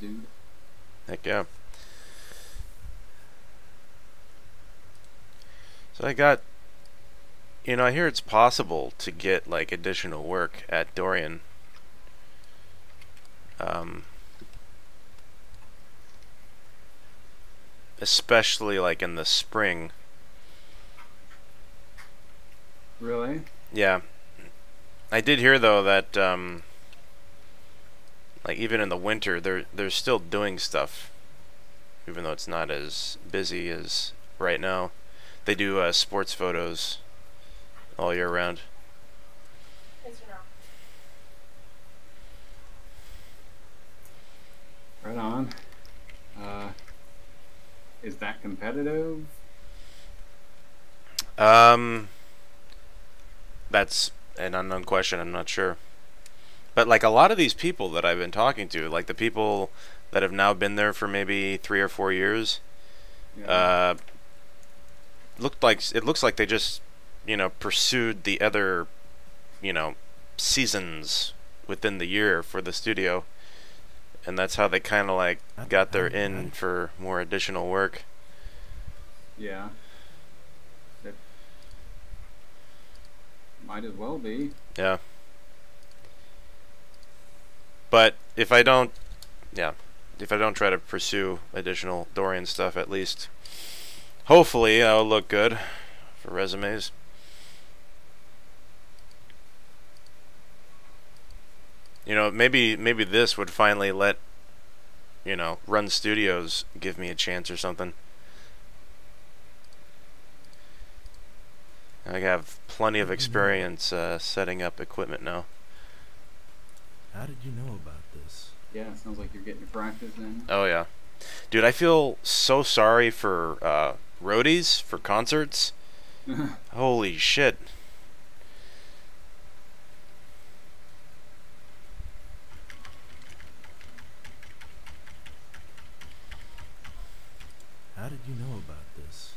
dude. Heck yeah. So I got, I hear it's possible to get like additional work at Dorian. Um, Especially like in the spring. Really? Yeah. I did hear though that like even in the winter they're still doing stuff even though it's not as busy as right now. They do sports photos all year round. Right on. Is that competitive? Um that's an unknown question, I'm not sure. But like a lot of these people that I've been talking to, like the people that have now been there for maybe 3 or 4 years, Yeah. uh, it looks like they just, pursued the other, you know, seasons within the year for the studio, and that's how they kind of like got their in for more additional work. Yeah. That might as well be. Yeah. But if I don't, yeah, if I don't try to pursue additional Dorian stuff, at least hopefully I'll look good for resumes. Maybe this would finally let, Run Studios give me a chance or something. I have plenty of experience setting up equipment now. How did you know about this? Yeah, it sounds like you're getting your practice in. Oh yeah, dude, I feel so sorry for roadies for concerts. Holy shit. How did you know about this?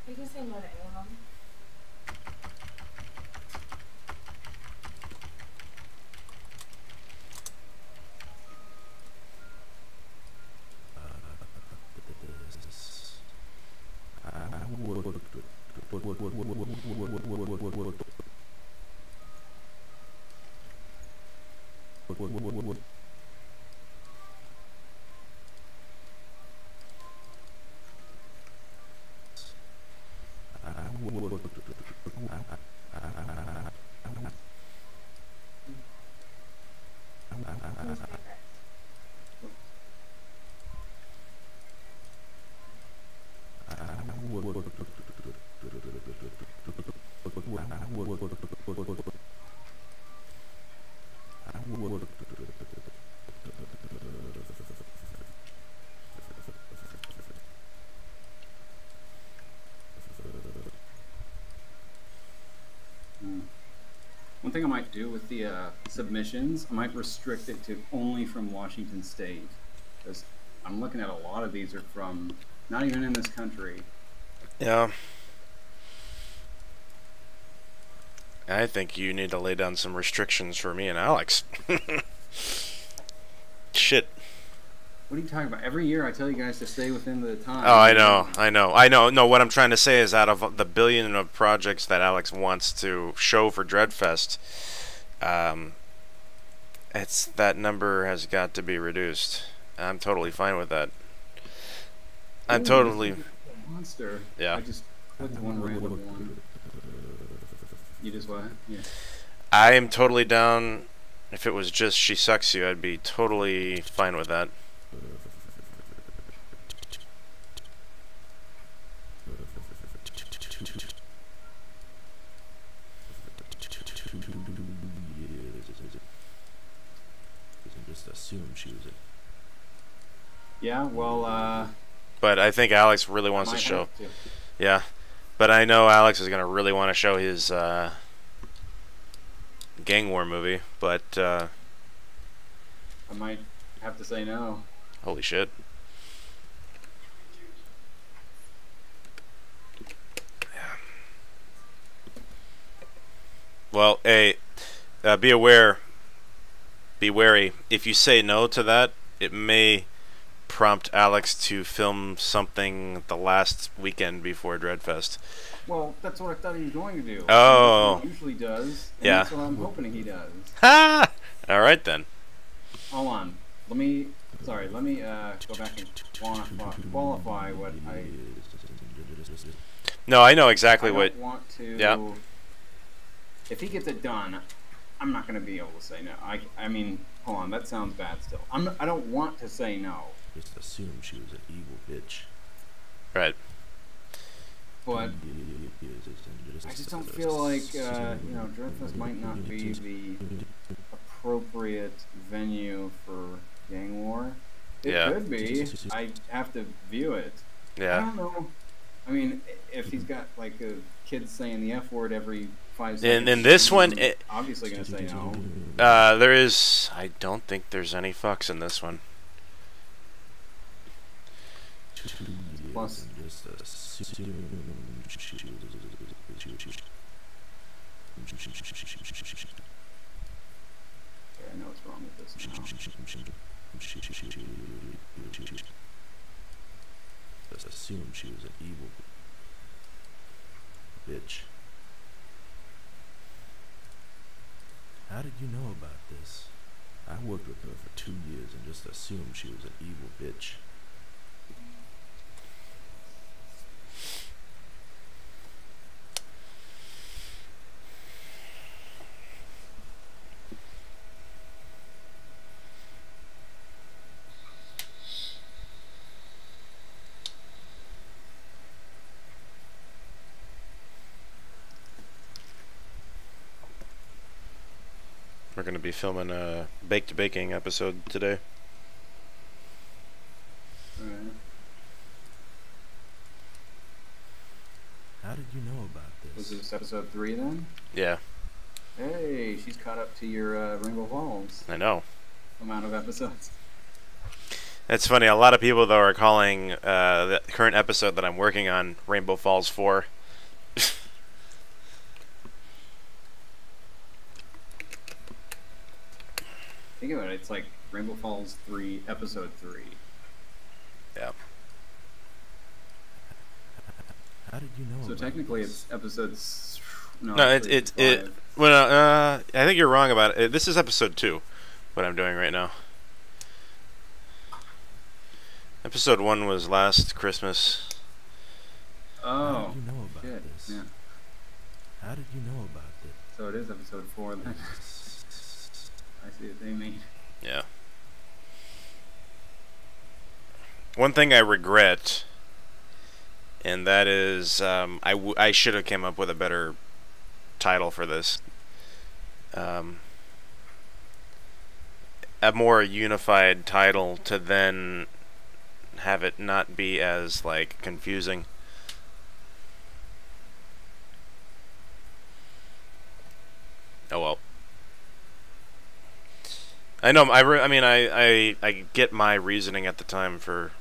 You can say no to anyone. Who's favorite? Hmm. One thing I might do with the submissions, I might restrict it to only from Washington State. Because I'm looking at a lot of these are from not even in this country. Yeah. I think you need to lay down some restrictions for me and Alex. Shit. What are you talking about? Every year I tell you guys to stay within the time. Oh, I know. No, what I'm trying to say is out of the billion of projects that Alex wants to show for Dreadfest, it's that number has got to be reduced. I'm totally fine with that. I'm Ooh, totally, a monster. yeah. I just with the one random one. You just what? Yeah. I am totally down. If it was just She Sucks You, I'd be totally fine with that. Just assume she was it. Yeah, well, But I think Alex really wants to might show. have to. Yeah. But I know Alex is going to really want to show his gang war movie. But, I might have to say no. holy shit. Well, hey, be aware, be wary. If you say no to that, it may prompt Alex to film something the last weekend before Dreadfest. Well, that's what I thought he was going to do. Oh. He usually does. And Yeah. That's what I'm hoping he does. Ha! All right then. Hold on. Let me go back and qualify what I. No, I know exactly I what. don't want to. Yeah. If he gets it done, I'm not going to be able to say no. I mean, hold on. That sounds bad. Still, I don't want to say no. Just assume she was an evil bitch. Right. But I just don't feel like Dreadfest might not be the appropriate venue for gang war. It Yeah. could be. I have to view it. I Yeah. don't know. I mean, if he's got like a kid saying the F word every 5 In seconds, this one, I'm obviously gonna say no. there is. I don't think there's any fucks in this one. Plus, Just assume she was I know what's wrong with this now. Just assume she was an evil bitch. How did you know about this? I worked with her for 2 years and just assumed she was an evil bitch. We're going to be filming a Bake to Baking episode today. Alright. How did you know about Was this? this episode 3 then? Yeah, Hey, she's caught up to your Rainbow Falls I know. amount of episodes. That's funny. A lot of people, though, are calling the current episode that I'm working on Rainbow Falls 4. Think about it. It's like Rainbow Falls 3, episode 3. Yeah. How did you know So about technically, this? it's episodes. No, No, actually, it. 5. Well, I think you're wrong about it. This is episode 2, what I'm doing right now. Episode 1 was last Christmas. Oh, How did you know about shit. this? Yeah. How did you know about this? So it is episode 4 then. I see what they mean. Yeah. One thing I regret, and that is I should have came up with a better title for this. A more unified title to then have it not be as like confusing. Oh well. I know. I mean, I get my reasoning at the time for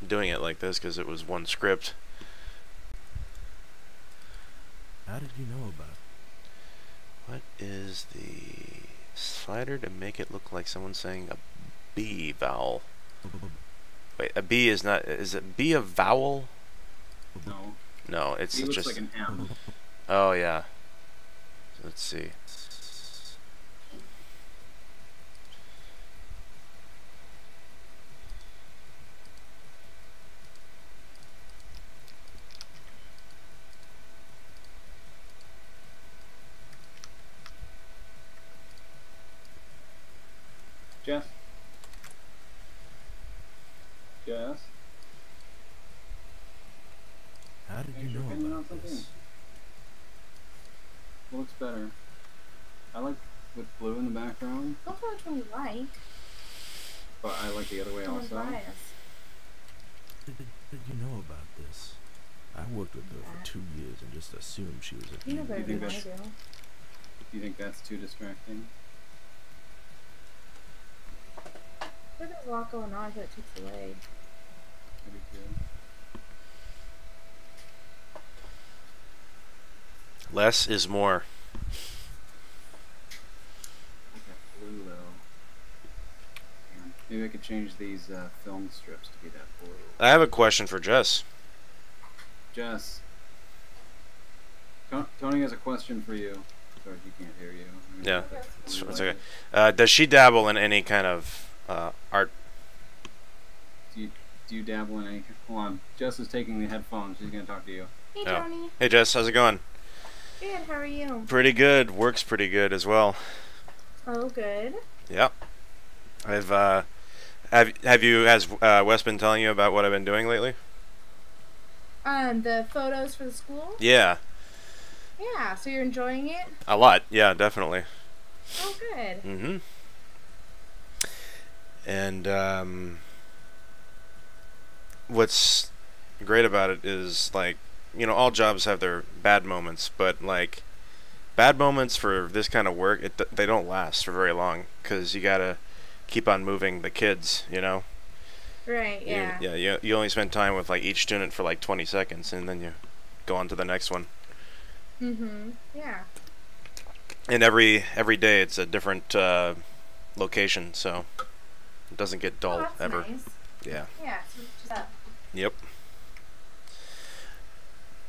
doing it like this because it was one script. How did you know about What is the slider to make it look like someone's saying a B vowel? Wait, a B is not. Is it B a vowel? No. No, it's He looks just. like an M. Oh yeah. Let's see. Jess? Jess? How did you Your know opinion on about something? this? What looks better? I like with blue in the background, Don't know which one you like. but I like the other way Someone's also. bias. How did you know about this? I worked with her for 2 years and just assumed she was an You know evil better think than I bitch. do. Do you think that's too distracting? There's a lot going on, so it takes away. Maybe too. Less is more. Okay, blue though. Maybe I could change these film strips to be that blue. I have a question for Jess. Jess, Tony has a question for you. Sorry, he can't hear you. Yeah, It's it's okay. Does she dabble in any kind of art? Do you dabble in any? Hold on. Jess is taking the headphones. She's gonna talk to you. Hey, Oh. Tony. Hey Jess, how's it going? Good, how are you? Pretty good. Work's pretty good as well. Oh, good. Yep. I've has Wes been telling you about what I've been doing lately? The photos for the school? Yeah, Yeah, so you're enjoying it? a lot. Yeah, definitely. Oh, good. Mm-hmm. And what's great about it is, like, you know, all jobs have their bad moments, but like bad moments for this kind of work, they don't last for very long because you gotta keep on moving the kids, you know. Right, yeah. You only spend time with like each student for like 20 seconds, and then you go on to the next one. Mm-hmm. Yeah. And every day it's a different location, so it doesn't get dull Oh, that's ever. nice. Yeah. Yeah, switch it up. Yep.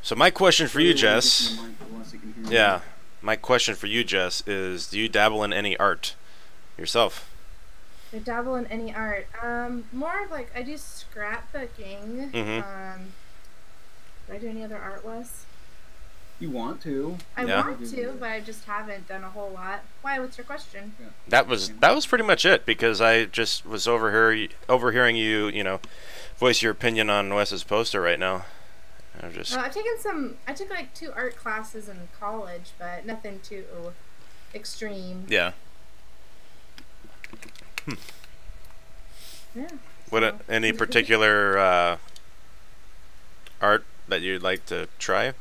So my question for you, Jess. Yeah, my question for you, Jess, is: do you dabble in any art yourself? I dabble in any art. More of like I do scrapbooking. Mhm. Do I do any other art, Wes? You want to? I Yeah. want to, but I just haven't done a whole lot. Why? What's your question? That was pretty much it, because I just was overhearing you, you know, voice your opinion on Wes's poster right now. I just I took like 2 art classes in college, but nothing too extreme. yeah. Yeah. What so- any particular art that you'd like to try?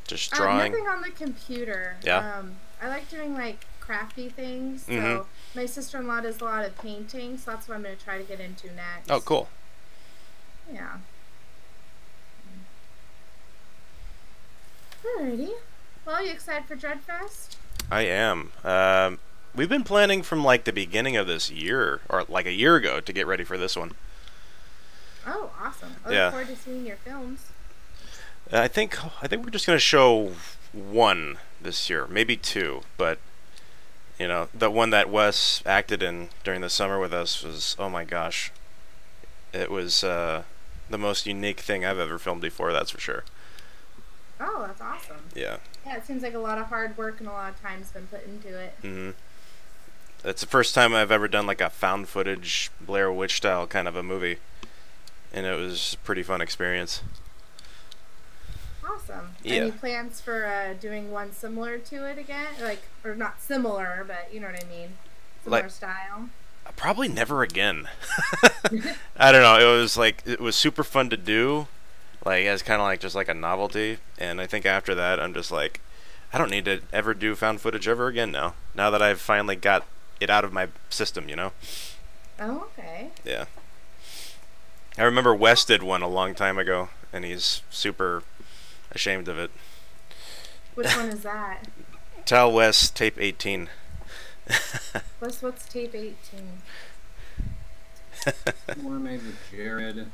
Just drawing. Nothing on the computer. Yeah. I like doing like crafty things. So Mhm. my sister-in-law does a lot of painting, so that's what I'm gonna try to get into next. Oh, cool. Yeah. Alrighty. Well, you excited for Dreadfest? I am. We've been planning from like the beginning of this year, or like a year ago, to get ready for this one. Oh, awesome. I Yeah. look forward to seeing your films. I think we're just gonna show one this year, maybe 2, but you know, the one that Wes acted in during the summer with us was, oh my gosh, it was the most unique thing I've ever filmed before. That's for sure. Oh, that's awesome. Yeah. Yeah, it seems like a lot of hard work and a lot of time's been put into it. Mhm. It's the first time I've ever done like a found footage Blair Witch style kind of a movie, and it was a pretty fun experience. Awesome. Yeah. Any plans for doing one similar to it again? Like, or not similar, but you know what I mean? Similar Like- style. Probably never again. I don't know. It was super fun to do, like as kind of like just like a novelty. And I think after that, I'm just like, I don't need to ever do found footage ever again now. Now that I've finally got it out of my system, you know. Oh, okay. Yeah. I remember Wes did one a long time ago, and he's super ashamed of it. Which one is that? Tell Wes tape 18. What's tape 18? One I made with Jared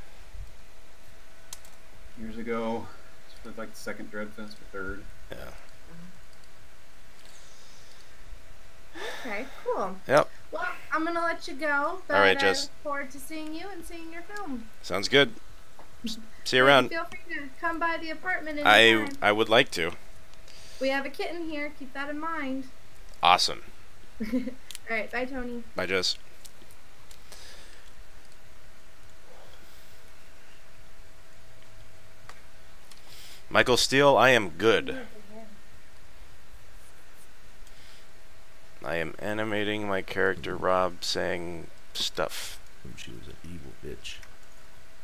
years ago. It's for like the second Dreadfest or third. Yeah. Okay, cool. Yep. Well, I'm gonna let you go, but All right, I Jess. look forward to seeing you and seeing your film. Sounds good. See you around. Feel free to come by the apartment I anytime. I would like to. We have a kitten here. Keep that in mind. Awesome. All right, bye, Tony. Bye, Jess. Michael Steele, I am good. I am animating my character Rob saying stuff. She was an evil bitch.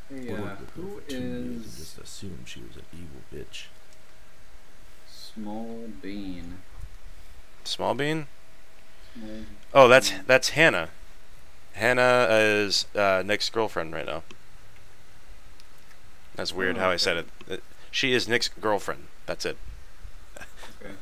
Hey, Worked with her who for 2 years and is just assumed she was an evil bitch. Small Bean? Small Bean? Small Oh, Bean. that's Hannah. Hannah is Nick's girlfriend right now. That's weird how I said it. She is Nick's girlfriend. That's it. Okay.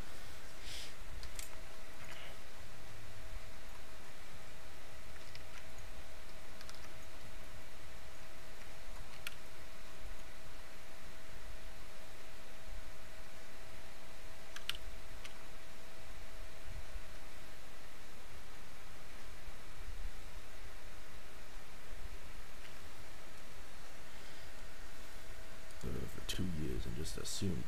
For 2 years and just assumed.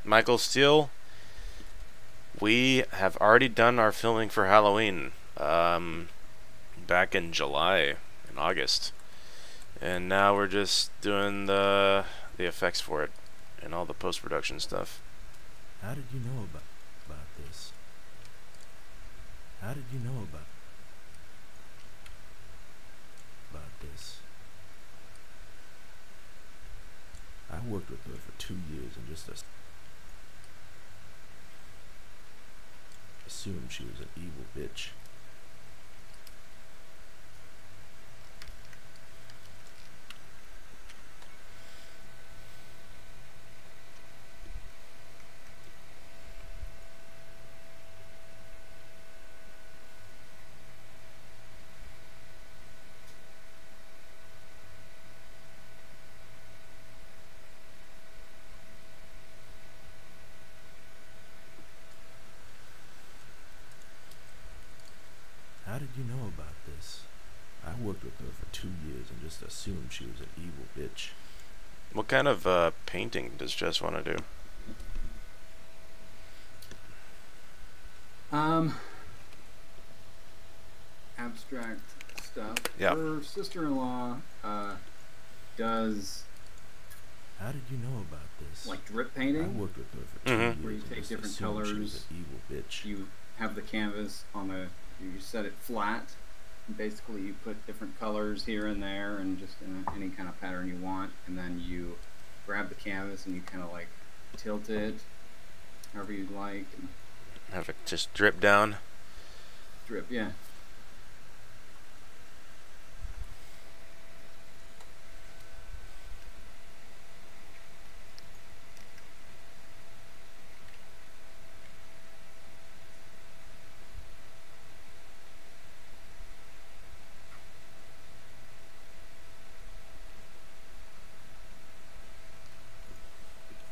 Michael Steele, we have already done our filming for Halloween back in July and August, and now we're just doing the effects for it and all the post-production stuff. How did you know about this? How did you know about this? I worked with her for 2 years and just assumed she was an evil bitch. How did you know about this? I worked with her for 2 years and just assumed she was an evil bitch. What kind of painting does Jess want to do? Abstract stuff. Yeah. Her sister-in-law does How did you know about this? like drip I painting. worked with her for 2 Mhm. years Where you and take just different assumed she was colors. an evil bitch. You have the canvas on the. You set it flat. And basically, you put different colors here and there, and just in any kind of pattern you want, and then you grab the canvas and you kind of like tilt it, however you'd like, and Have it just drip down. drip. Yeah.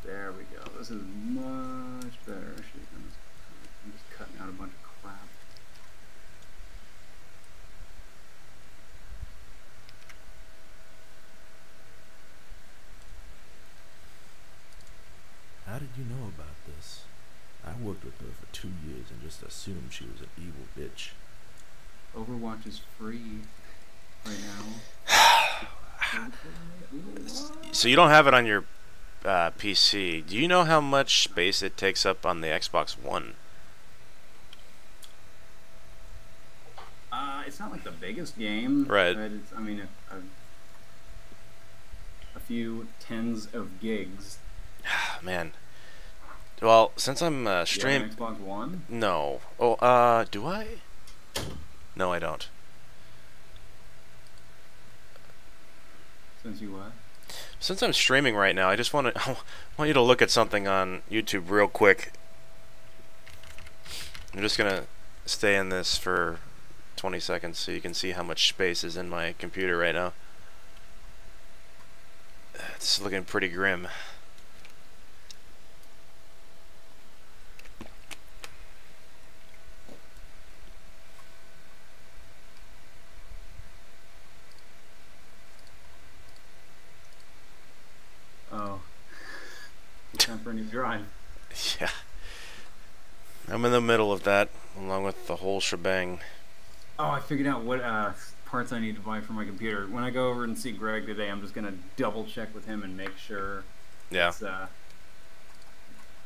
There we go. This is much better. I'm just cutting out a bunch of crap. How did you know about this? I worked with her for 2 years and just assumed she was an evil bitch. Overwatch is free right now. So you don't have it on your PC. Do you know how much space it takes up on the Xbox One? It's not like the biggest game, Right. But it's, I mean, a few tens of gigs. Man. Well, since I'm Do you have stream. an Xbox One? No. Oh, do I? No, I don't. Since you what? Since I'm streaming right now, I just want to I want you to look at something on YouTube real quick. I'm just gonna stay in this for 20 seconds so you can see how much space is in my computer right now. It's looking pretty grim. for a new drive. Yeah. I'm in the middle of that, along with the whole shebang. Oh, I figured out what parts I need to buy for my computer. When I go over and see Greg today, I'm just gonna double check with him and make sure Yeah. it's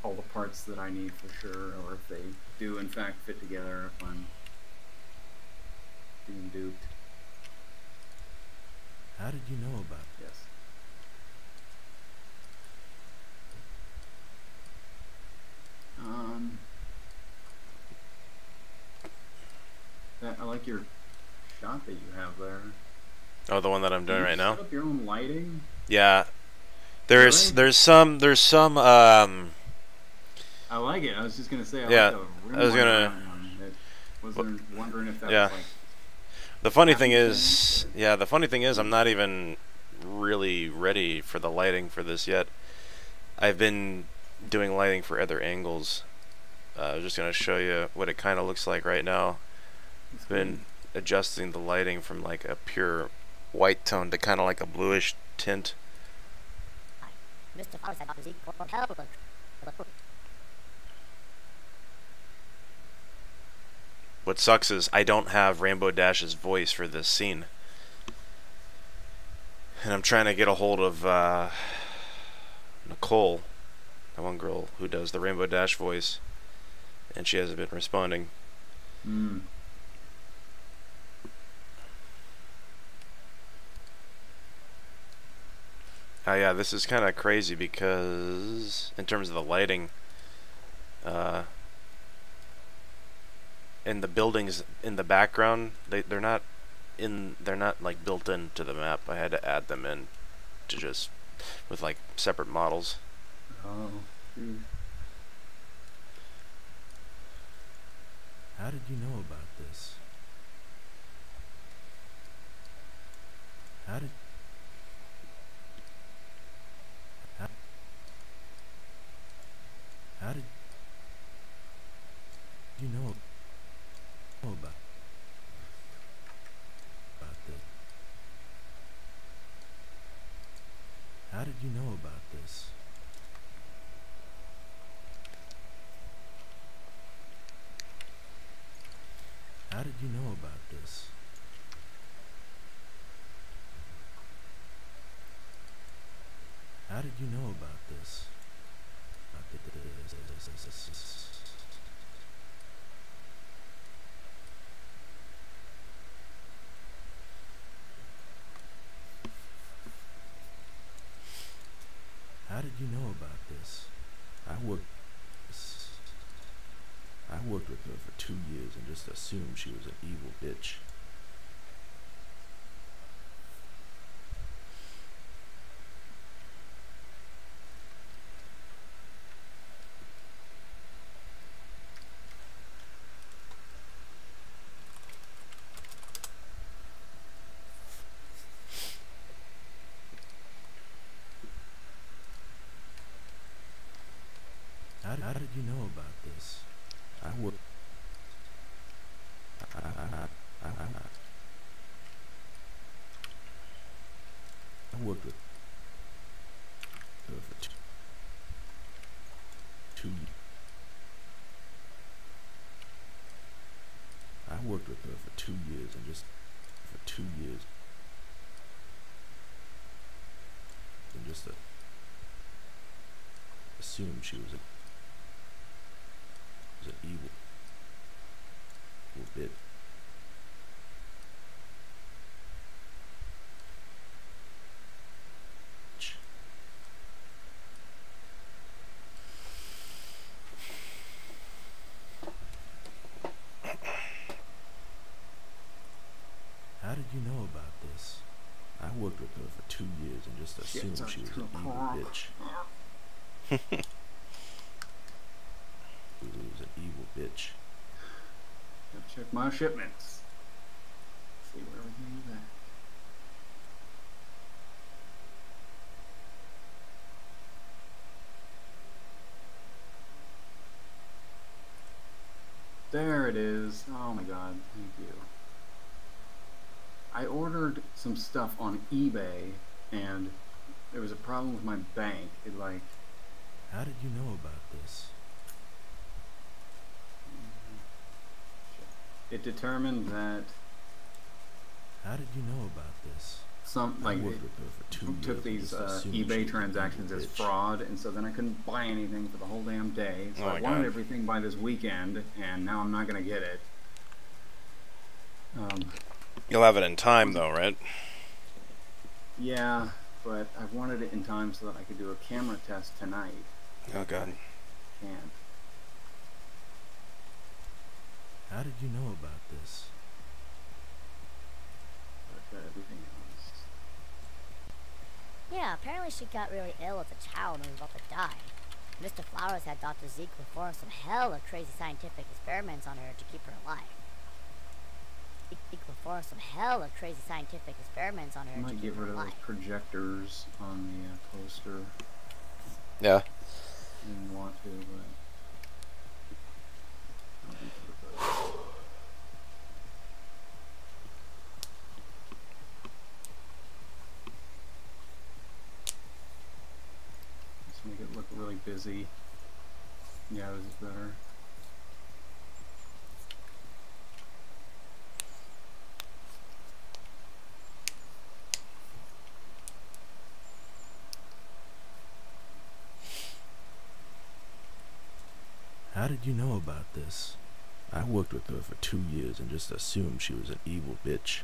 all the parts that I need for sure, or if they do in fact fit together. If I'm being duped. How did you know about Yes. I like your shot that you have there. Oh, the one that I'm doing right now? Set up your own lighting? Yeah. Really? There's some I like it. I was just gonna say I Yeah, like the rim I was light gonna- on that one. I was wondering if that Yeah. was like the funny thing happening is, or- yeah, the funny thing is I'm not even really ready for the lighting for this yet. I've been doing lighting for other angles. I was just gonna show you what it kind of looks like right now. it's Been adjusting the lighting from like a pure white tone to kind of like a bluish tint. Mr. Flowers had physique for hell. What sucks is I don't have Rainbow Dash's voice for this scene. And I'm trying to get a hold of Nicole, the one girl who does the Rainbow Dash voice, and she hasn't been responding. Mm. Yeah, this is kind of crazy because in terms of the lighting, and the buildings in the background, they're not like built into the map. I had to add them in to just with like separate models. Oh. Geez. How did you know about this? How did you know about this? How did you know about this? How did you know about this? How did you know about this? How did you know about this? I worked with her for 2 years and just assumed she was an evil bitch. How did you know about this? I worked with her for two years. I worked with her for 2 years and just assumed she was an evil bitch. How did you know about this? I worked with her for 2 years and just assumed she was an evil bitch. She was an evil bitch. Gotta check my shipments. See where everything is at. There it is. Oh my god, thank you. I ordered some stuff on eBay and there was a problem with my bank. It like How did you know about this? It determined that How did you know about this? some I like worked with her for 2 years took and these just assumed she was eBay an transactions evil as bitch. fraud, and so then I couldn't buy anything for the whole damn day. So Oh I my wanted God. everything by this weekend, and now I'm not gonna get it. You'll have it in time, though, right? Yeah, but I wanted it in time so that I could do a camera test tonight. Oh, God. Can't. How did you know about this? But everything else. Yeah, apparently she got really ill as a child and was about to die. Mr. Flowers had Dr. Zeke perform some hella crazy scientific experiments on her to keep her alive. Zeke performed some hella crazy scientific experiments on I her to might keep get her rid of those alive. projectors on the poster. Yeah. I didn't want to, but I'll be for those. Let's make it look really busy. Yeah, this is better. How did you know about this? I worked with her for 2 years and just assumed she was an evil bitch.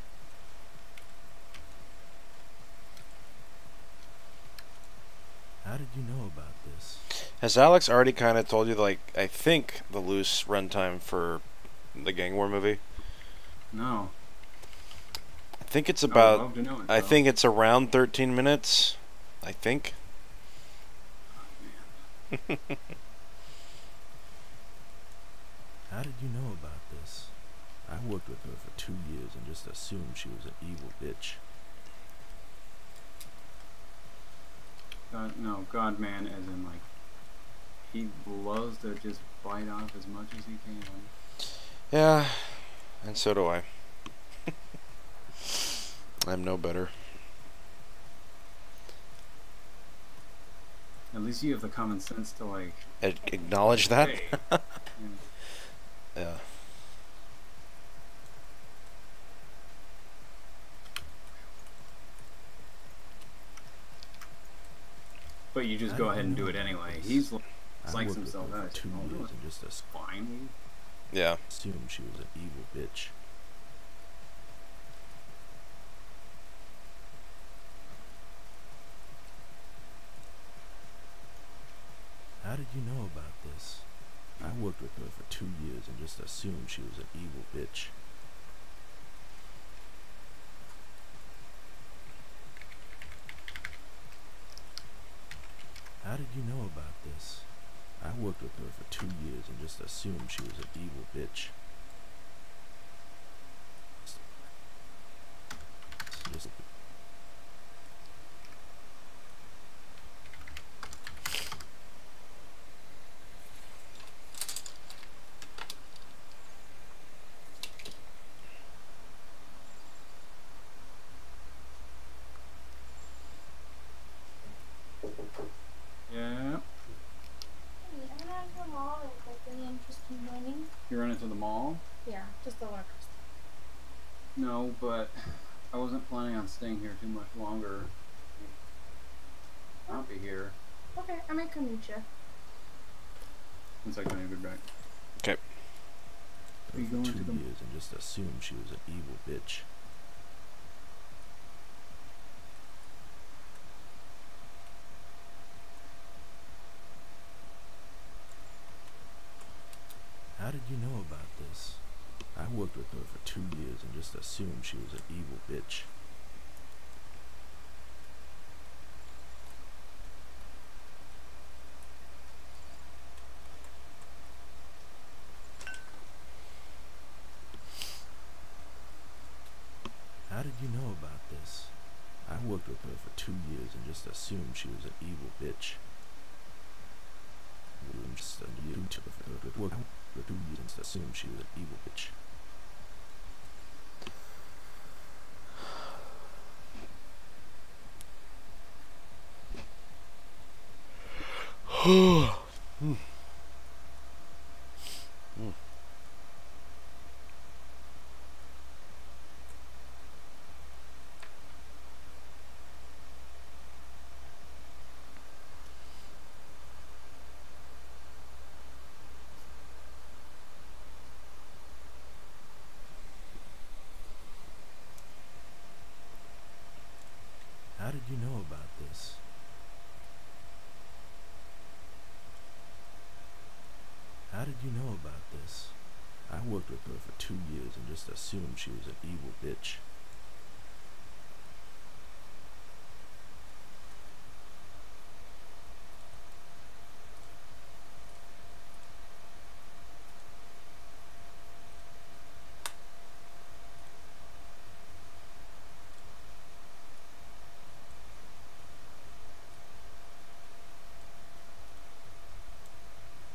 How did you know about this? Has Alex already kind of told you, like, I think the loose runtime for the Gang War movie? No. I think it's I would about, love to know it, I though. think it's around 13 minutes. I think. How did you know about this? I worked with her for 2 years and just assumed she was an evil bitch. No, God man, as in like, he loves to just bite off as much as he can. Yeah, and so do I. I'm no better. At least you have the common sense to like Acknowledge that? hey, Yeah. but you just How go did ahead you and do know it about anyway. this? He's I psychs worked with himself her out. for 2 Oh, years and just fine. Yeah. assumed she was an evil bitch. How did you know about this? I worked with her for 2 years and just assumed she was an evil bitch. How did you know about this? I worked with her for 2 years and just assumed she was an evil bitch. Just Yeah. You run into the mall? Yeah, just the one across. No, but I wasn't planning on staying here too much longer. I'll be here. Okay, I might come meet you. One second, I'll be back. Okay. Are you for going 2 to the- years and just assumed she was an evil bitch. How did you know about this? I worked with her for 2 years and just assumed she was an evil bitch. How did you know about this? I worked with her for 2 years and just assumed she was an evil bitch. Just worked for 2 years and just assumed she was an evil bitch. How did you know about this? How did you know about this? I worked with her for 2 years and just assumed she was an evil bitch.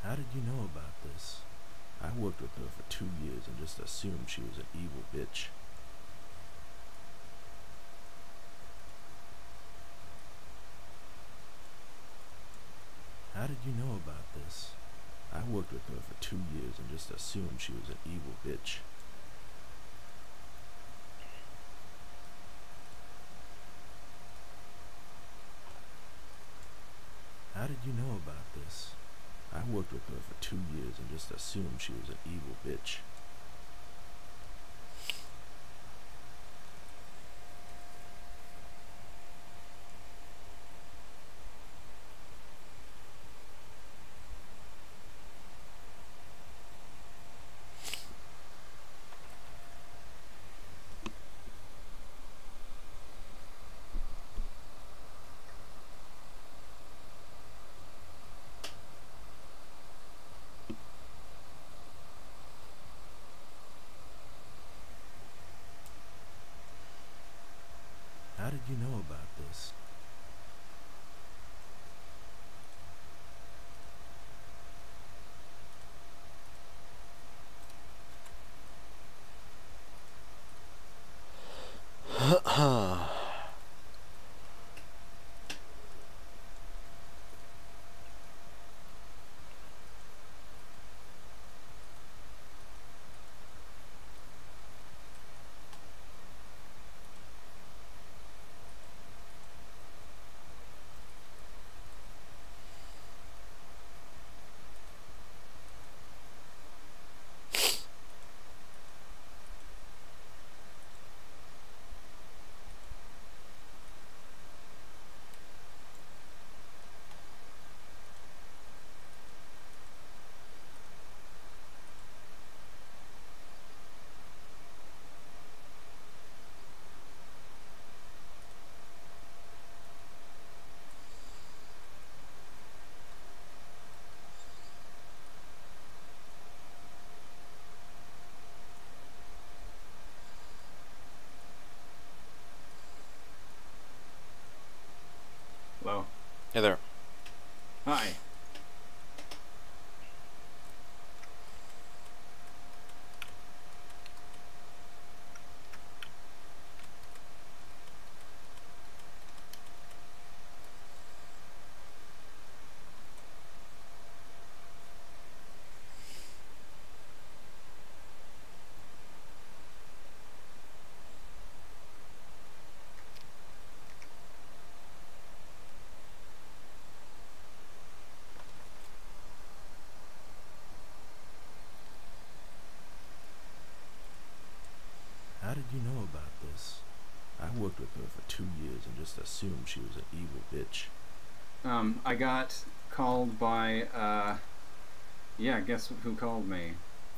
How did you know about this? I worked with her for 2 years and just assumed she was an evil bitch. How did you know about this? I worked with her for 2 years and just assumed she was an evil bitch. How did you know about this? I worked with her for 2 years and just assumed she was an evil bitch. How did you know about this? Hello. Hey there. Hi. How did you know about this? I worked with her for 2 years and just assumed she was an evil bitch. I got called by, yeah, guess who called me?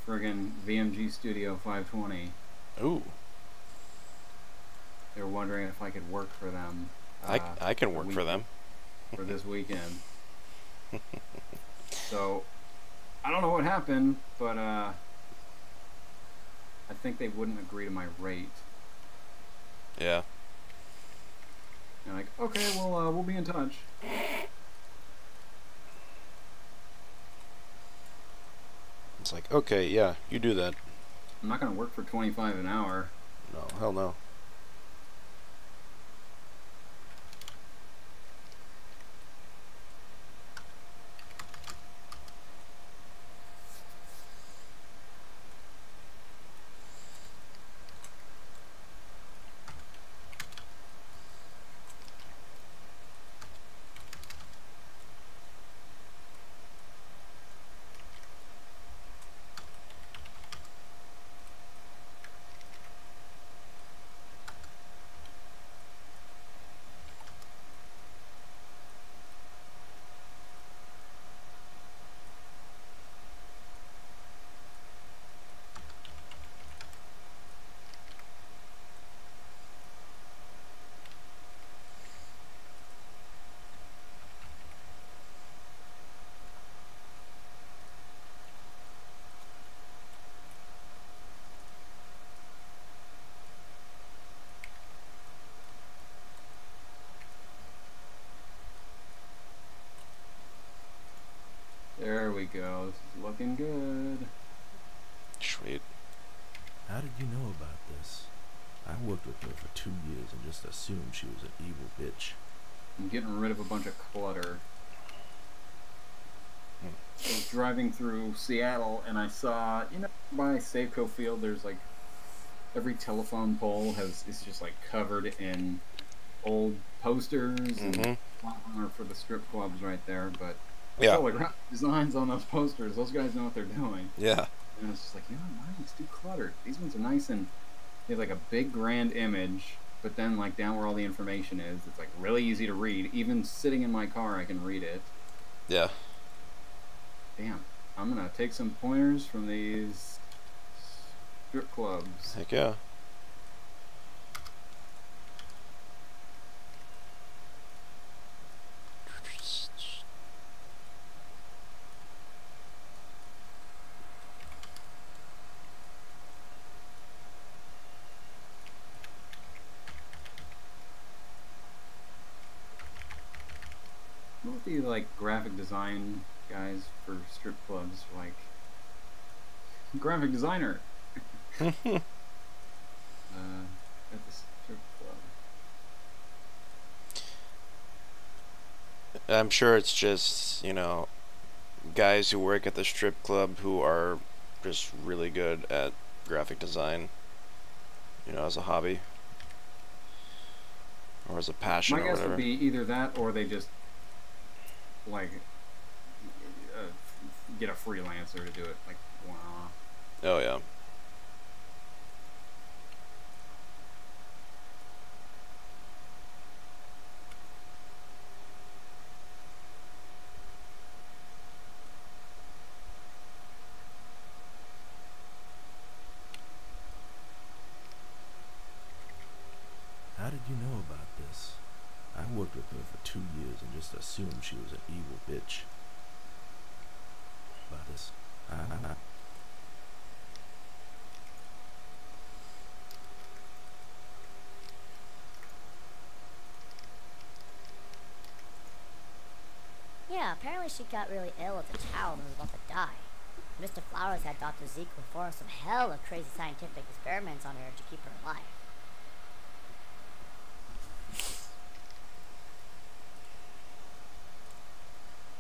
Friggin' VMG Studio 520. Ooh. They were wondering if I could work for them. I can work for them. For this weekend. So, I don't know what happened, but, I think they wouldn't agree to my rate. Yeah. And like, okay, well, we'll be in touch. It's like, okay, yeah, you do that. I'm not going to work for $25 an hour. No, hell no. go. This is looking good. Sweet. How did you know about this? I worked with her for 2 years and just assumed she was an evil bitch. I'm getting rid of a bunch of clutter. I was driving through Seattle and I saw, you know, by Safeco Field, there's like every telephone pole is just like covered in old posters and or for the strip clubs right there. But Yeah. all the graphic designs on those posters, those guys know what they're doing. Yeah. And it's just like, you know, why are these too cluttered? These ones are nice and they have like a big grand image, but then like down where all the information is, it's like really easy to read. Even sitting in my car, I can read it. Yeah. Damn, I'm gonna take some pointers from these strip clubs. Heck yeah. What would the like graphic design guys for strip clubs like? Graphic designer. At the strip club. I'm sure it's just, you know, guys who work at the strip club who are just really good at graphic design, you know, as a hobby or as a passion My or guess whatever. would be either that or they just like get a freelancer to do it. Like, wow. Oh yeah. How did you know about this? I worked with her for 2 years and just assumed she was an evil bitch. About this. Yeah, apparently she got really ill as a child and was about to die. Mr. Flowers had Dr. Zeke perform some hella crazy scientific experiments on her to keep her alive.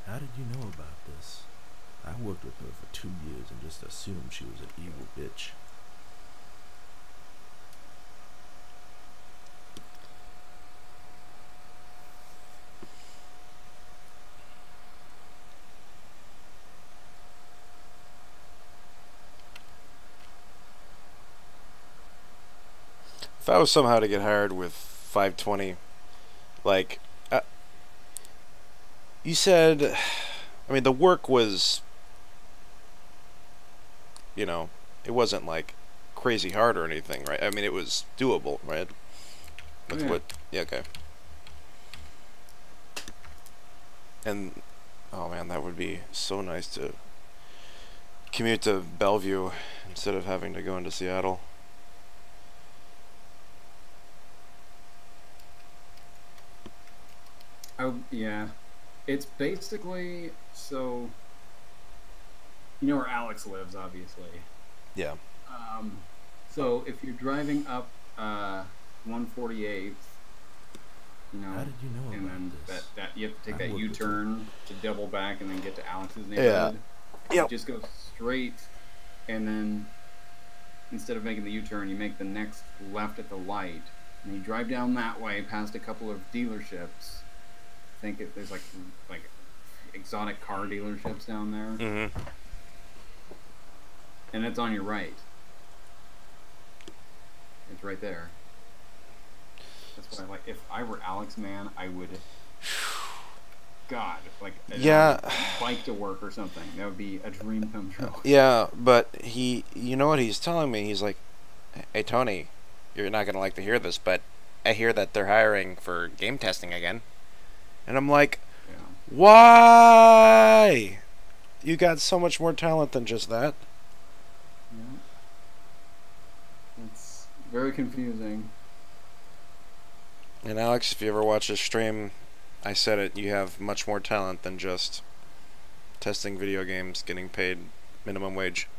How did you know about this? I worked with her for 2 years and just assumed she was an evil bitch. If I was somehow to get hired with 520, like, you said, I mean, the work was, you know, it wasn't like crazy hard or anything, right? I mean, it was doable, right? With Yeah. what, yeah, okay. And, oh man, that would be so nice to commute to Bellevue instead of having to go into Seattle. Yeah, it's basically, so you know where Alex lives, obviously. Yeah. So if you're driving up 148th, you know, How did you know and about then this? that you have to take I that worked with U-turn to double back and then get to Alex's neighborhood. Yep. You just go straight, and then instead of making the U-turn, you make the next left at the light, and you drive down that way past a couple of dealerships. I think there's like exotic car dealerships down there, Mm-hmm. and it's on your right. It's right there. That's why, like, if I were Alex, man, I would. God, like, Yeah. bike to work or something. That would be a dream come true. Yeah, but you know what he's telling me? He's like, hey, Tony, you're not going to like to hear this, but I hear that they're hiring for game testing again. And I'm like, Yeah. why? You got so much more talent than just that. Yeah. It's very confusing. And Alex, if you ever watch this stream, I said it, you have much more talent than just testing video games, getting paid minimum wage.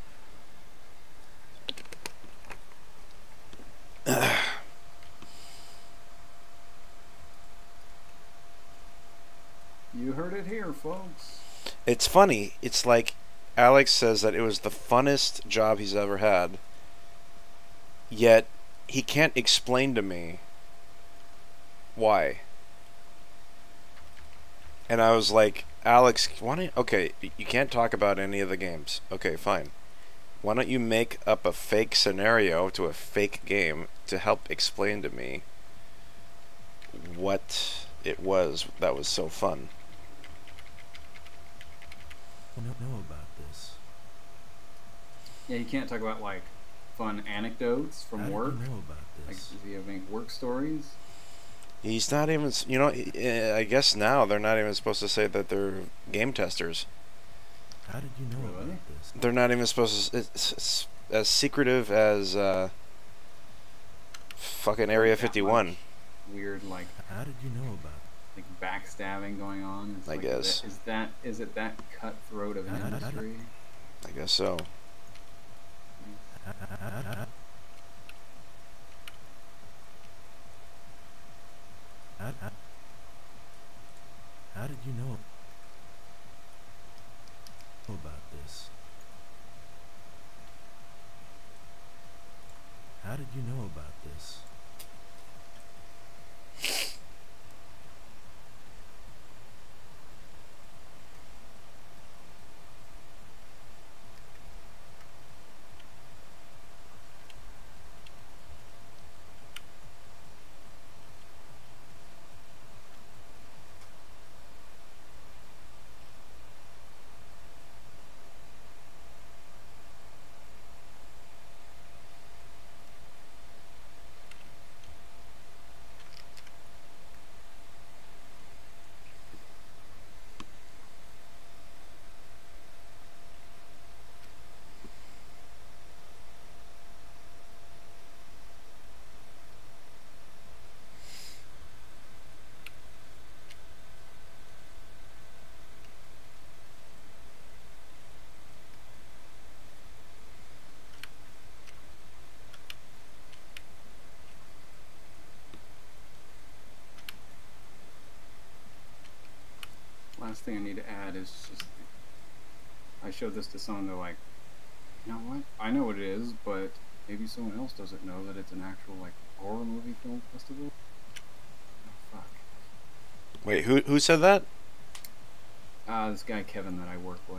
You heard it here, folks. It's funny. It's like Alex says that it was the funnest job he's ever had, yet he can't explain to me why. And I was like, Alex, why don't okay, you can't talk about any of the games. Okay, fine. Why don't you make up a fake scenario to a fake game to help explain to me what it was that was so fun? I don't know about this. Yeah, you can't talk about like fun anecdotes How from did work. you know about Like, this? do you have any work stories? He's not even, you know, I guess now they're not even supposed to say that they're game testers. How did you know Really? about this? They're not even supposed to, it's as secretive as fucking Area That 51. much weird, like How did you know about backstabbing going on. It's I like, guess. Is it that cutthroat of an I- I- I- industry? I guess so. How did you know about this? How did you know about this? Last thing I need to add is just I showed this to someone. They're like, you know what? I know what it is, but maybe someone else doesn't know that it's an actual like horror movie film festival. Oh, fuck. Wait, who said that? This guy Kevin that I work with.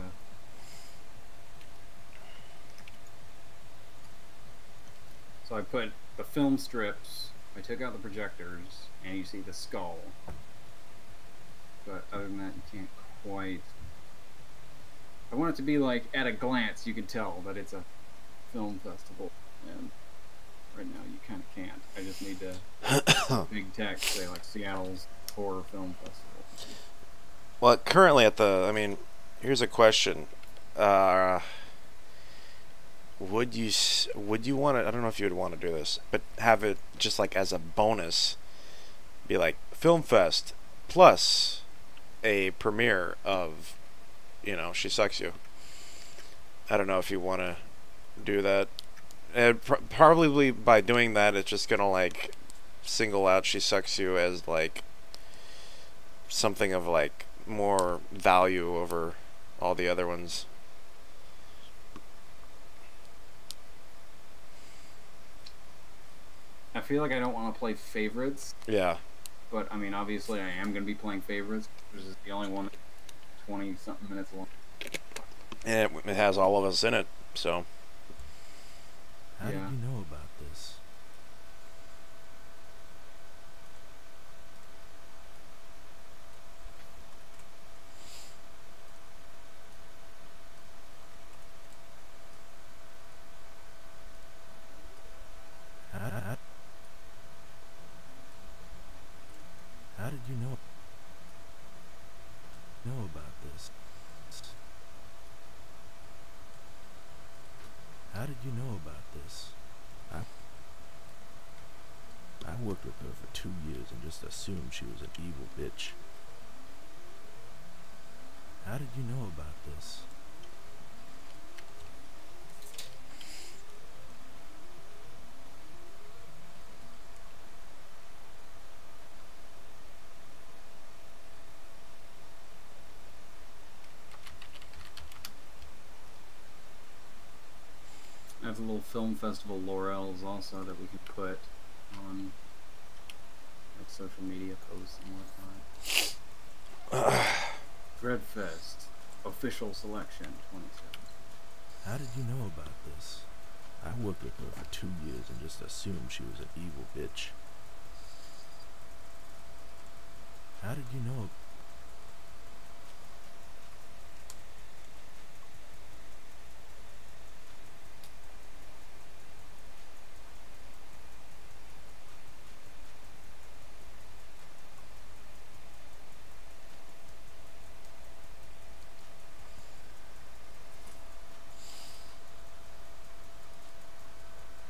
So I put the film strips. I took out the projectors, and you see the skull. But other than that, you can't quite. I want it to be like at a glance you can tell that it's a film festival, and right now you kind of can't. I just need to big text say like Seattle's horror film festival. Well, currently at the, I mean, here's a question. Would you want to, I don't know if you would want to do this, but have it just like as a bonus, be like Film Fest plus a premiere of, you know, She Sucks You. I don't know if you want to do that. And probably by doing that, it's just gonna like single out She Sucks You as like something of like more value over all the other ones. I feel like I don't want to play favorites, Yeah. but I mean, obviously, I am going to be playing favorites. This is the only one that's 20 something minutes long. And it has all of us in it, so. How Yeah. did you know about this? How did you know about this? How did you know about this? I worked with her for 2 years and just assumed she was an evil bitch. How did you know about this? That's a little film festival laurels also that we can put on like social media posts and whatnot. Dreadfest official selection 27. How did you know about this? I worked with her for 2 years and just assumed she was an evil bitch. How did you know?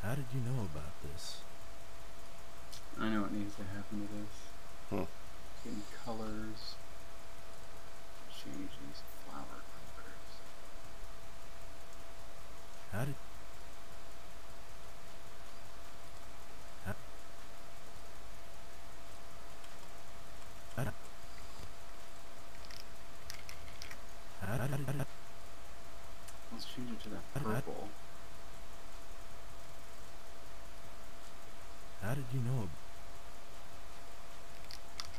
How did you know about this? I know what needs to happen to this. Getting colors. Change these flower colors. How did... How... How... Let's change it to that purple. How did you know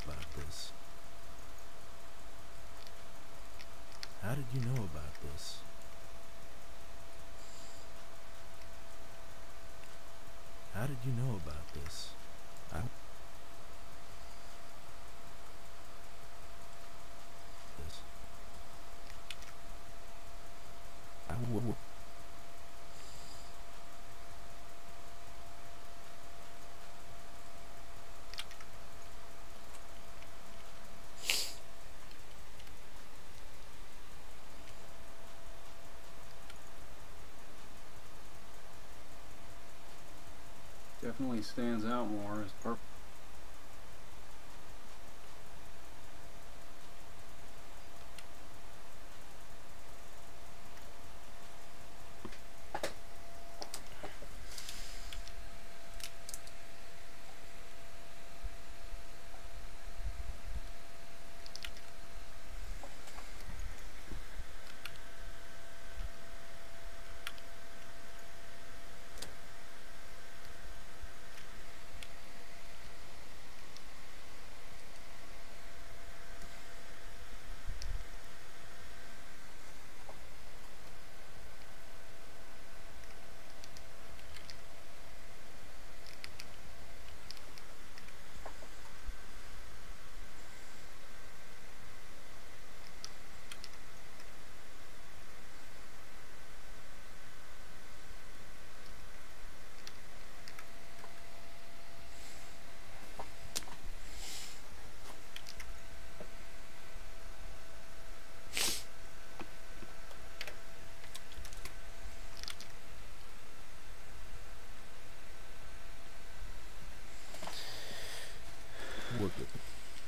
about this? How did you know about this? How did you know about this? Definitely stands out more as purple.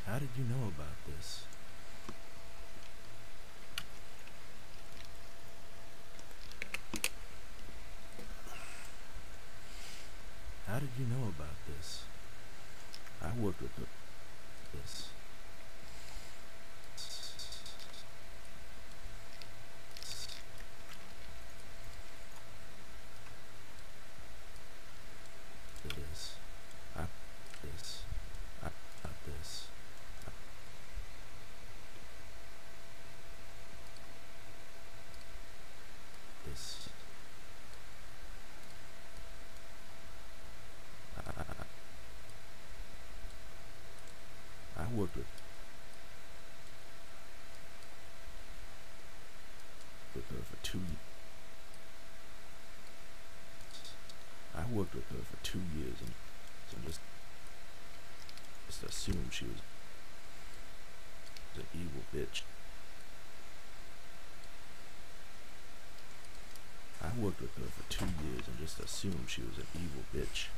How did you know about this? How did you know about this? I worked with her. This. This. This. This. This. I worked with her for 2 years. I worked with her for 2 years and just assumed she was an evil bitch. I worked with her for 2 years and just assumed she was an evil bitch.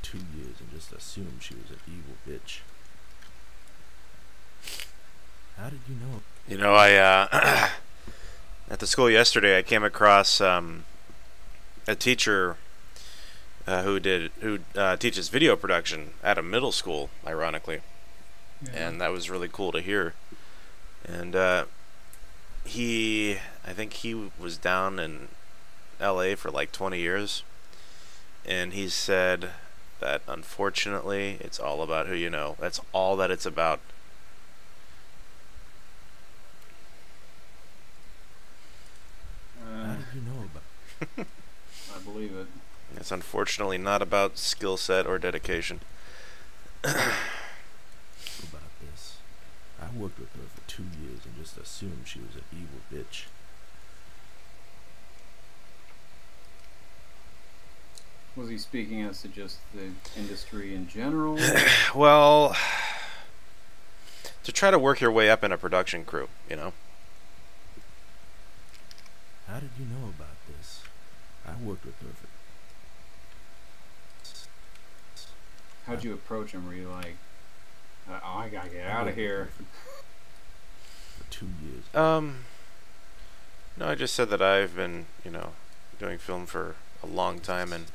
for 2 years and just assumed she was an evil bitch. How did you know? You know, I at the school yesterday, I came across a teacher who teaches video production at a middle school, ironically, and that was really cool to hear. And I think he was down in LA for like 20 years, and he said that unfortunately it's all about who you know. That's all that it's about. How did you know about? I believe it. It's unfortunately not about skill set or dedication. About this. I worked with her for 2 years and just assumed she was an evil bitch. Was he speaking as to just the industry in general? Well, to try to work your way up in a production crew, you know? How did you know about this? I worked with her for... How'd you approach him? Were you like, oh, I gotta get out of here? For 2 years. No, I just said that I've been, you know, doing film for a long time, and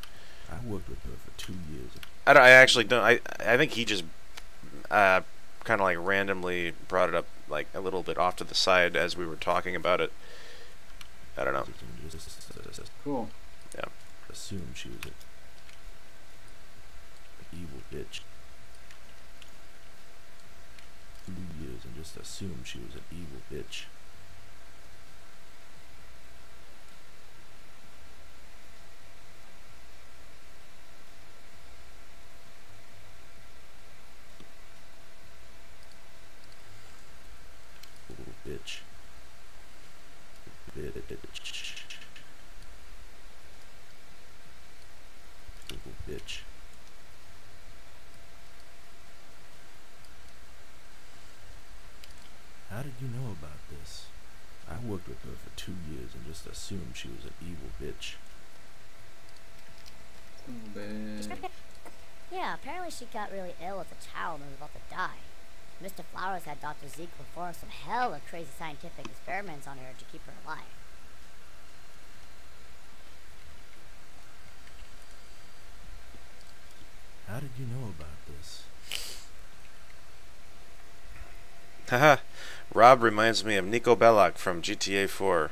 I worked with her for 2 years. I actually don't. I think he just kind of like randomly brought it up like a little bit off to the side as we were talking about it. I don't know. Cool. Yeah. Assumed she was an evil bitch. 2 years and just assumed she was an evil bitch. Bitch. Bitch. How did you know about this? I worked with her for 2 years and just assumed she was an evil bitch. Yeah, apparently she got really ill as a child and was about to die. Mr. Flowers had Dr. Zeke perform some hella crazy scientific experiments on her to keep her alive. How did you know about this? Haha. Rob reminds me of Nico Belloc from GTA 4.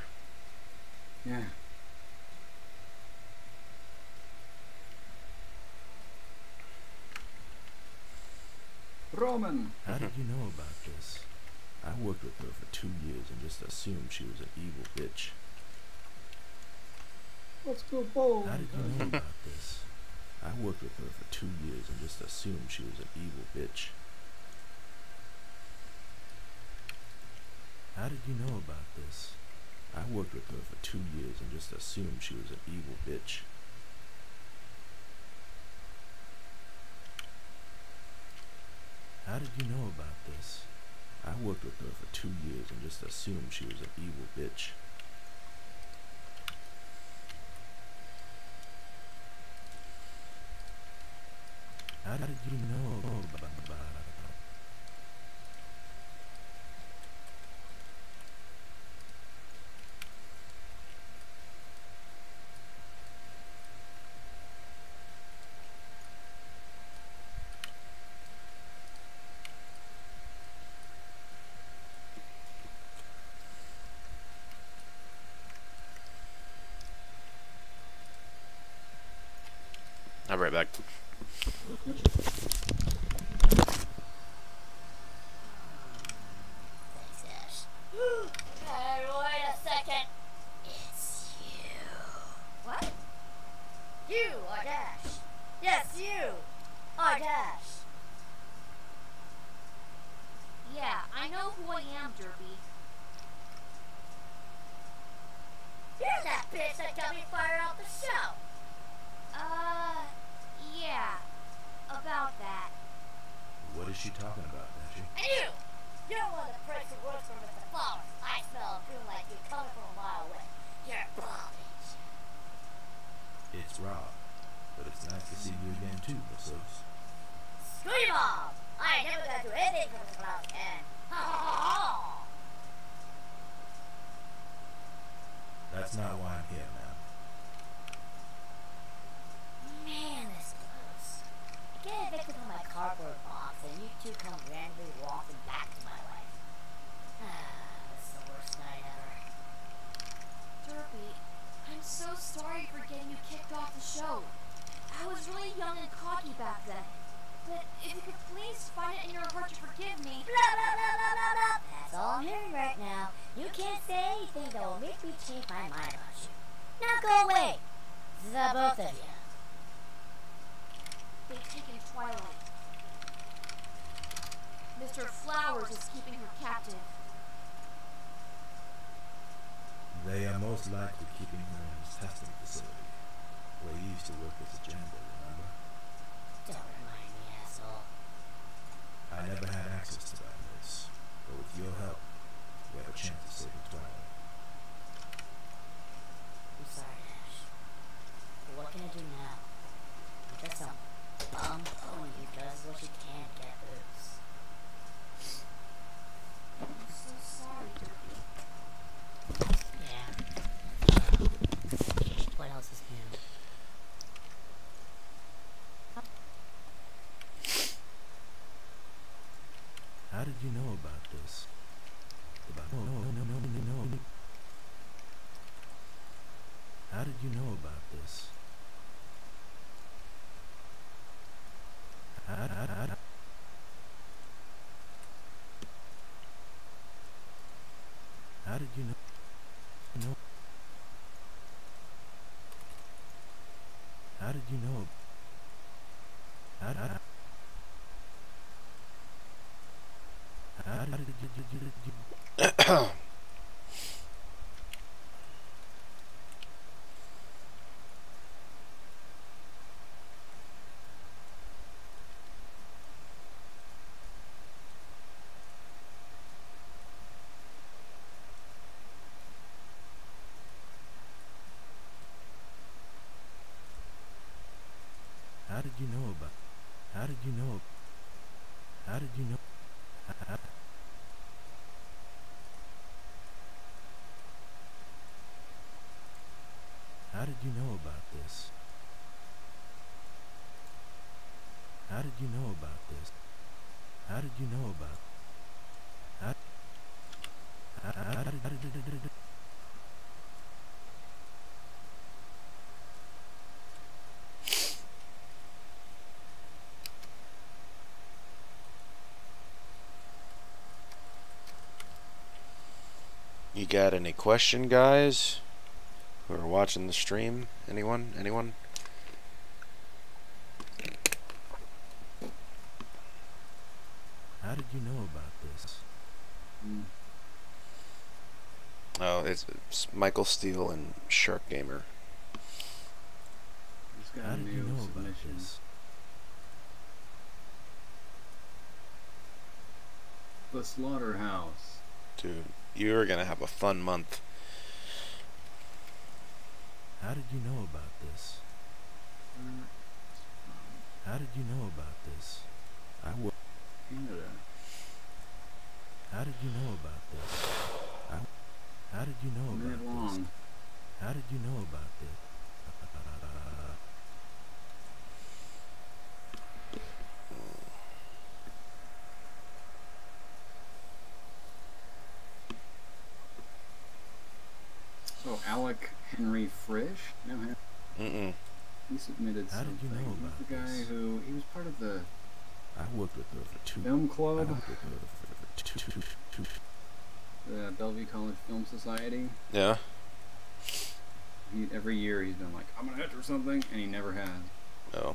Yeah. Roman. How did you know about this? I worked with her for 2 years and just assumed she was an evil bitch. Let's go bold. How did you know about this? I worked with her for 2 years and just assumed she was an evil bitch. How did you know about this? I worked with her for 2 years and just assumed she was an evil bitch. How did you know about this? I worked with her for 2 years and just assumed she was an evil bitch. How did you know about it? I'll be right back. Hey, wait a second. It's you. What? You, Ardash. Yes, you. Ardash. Yeah, I know who I am, Derby. You're that bitch that got me fired off the show. Yeah. About that. What is she talking about, Reggie? And you! You're one of the pricks who works for Mr. Flowers. I smell a goon like you coming from a mile away. You're a bitch. It's Rob. but it's nice to see you again too, Mrs. Screw you all! I ain't never gonna do anything for Mr. Flowers again. Ha ha ha ha! That's not why I'm here, ma'am. Man, this blows. I get evicted from my cardboard box, and you two come randomly walking back to my life. This is the worst night ever. Derby, I'm so sorry for getting you kicked off the show. I was really young and cocky back then. But if you could please find it in your heart to forgive me. Blah, blah, blah, blah, blah, blah. That's all I'm hearing right now. You can't say anything that will make me change my mind about you. Now go away. The both of you. They've taken Twilight. Mr. Flowers is keeping her captive. They are most likely keeping her in his testing facility, where he used to work as a janitor, remember? Don't remind me, asshole. I never had access to that place, but with your help, we have a chance of saving Twilight. I'm sorry, Ash. But what can I do now? I'm just some bum pony who does what she can to get loose. I'm so sorry, Derby. Yeah. What else is new? How did you know about this? No. How did you know about this? How did you know? No. How did you know? How did you? How did you know about? How did you know? How did you know? How did you know about this? How did you know about this? How did you know about? How did You got any question, guys, who are watching the stream? Anyone? How did you know about this? Oh, it's Michael Steele and Shark Gamer. He's got How a did you new know about submission. this? The Slaughterhouse. Dude, you're gonna have a fun month. How did you know about this? How did you know about this? Canada. How did you know about this? How did you know A minute about this? long. How did you know about this? So Alec Henry Frisch. No, he submitted How did something. you know He's about the guy this? he was part of the I worked with her for two. film I club, worked with her for two. the Bellevue College Film Society. Yeah. Every year he's been like, I'm gonna enter something, and he never has. No.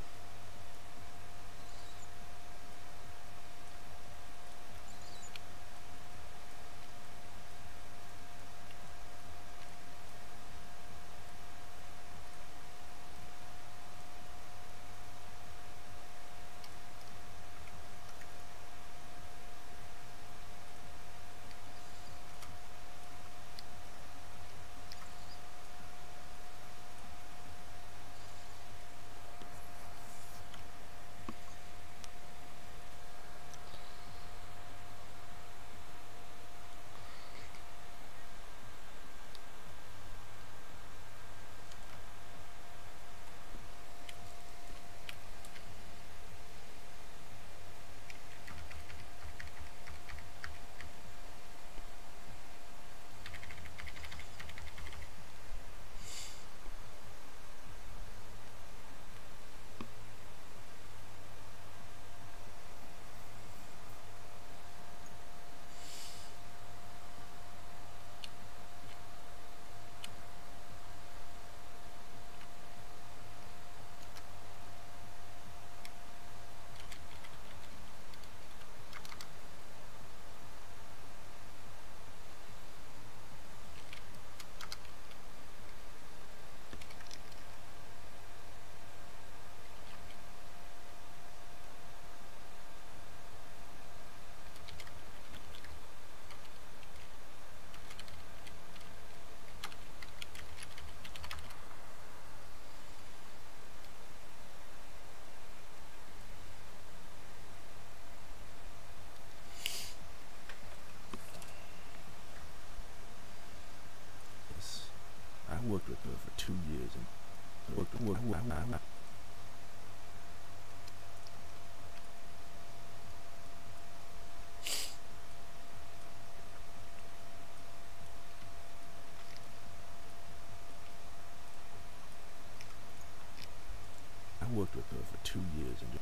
worked with her for 2 years and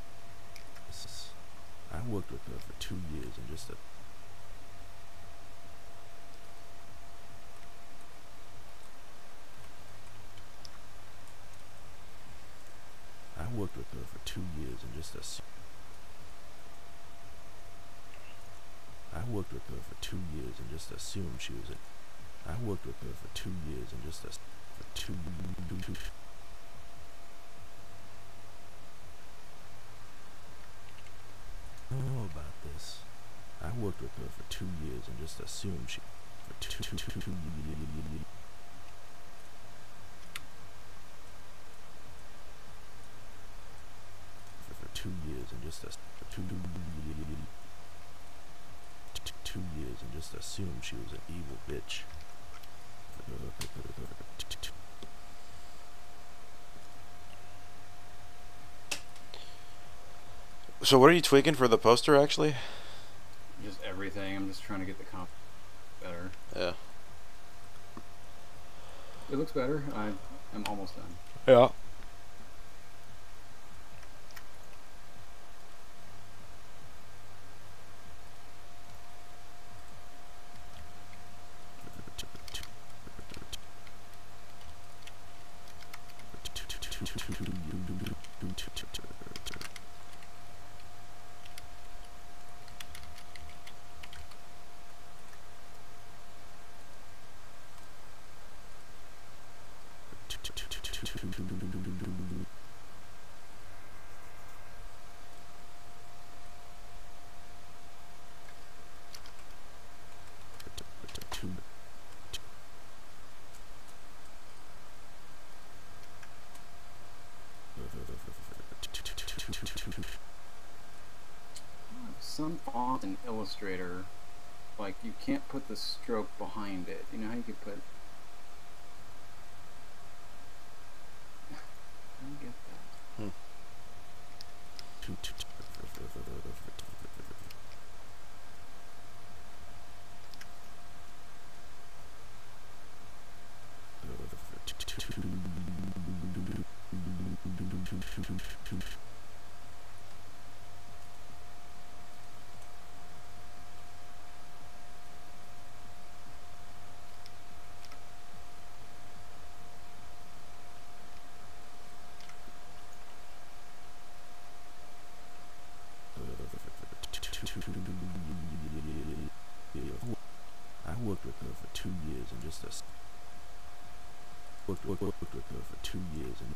I worked with her for 2 years and just I worked with her for 2 years and just I worked with her for 2 years and just assumed she was I worked with her for 2 years and just for 2 I don't know about this. I worked with her for 2 years and just assumed she for two for 2 years and just for 2 years and just assumed she was an evil bitch. So what are you tweaking for the poster, actually? Just everything. I'm just trying to get the comp better. Yeah. It looks better. I'm almost done. Yeah. Some font in Illustrator, like you can't put the stroke behind it. You know how you could put. I don't get that. I worked with her for 2 years and just worked with her for 2 years and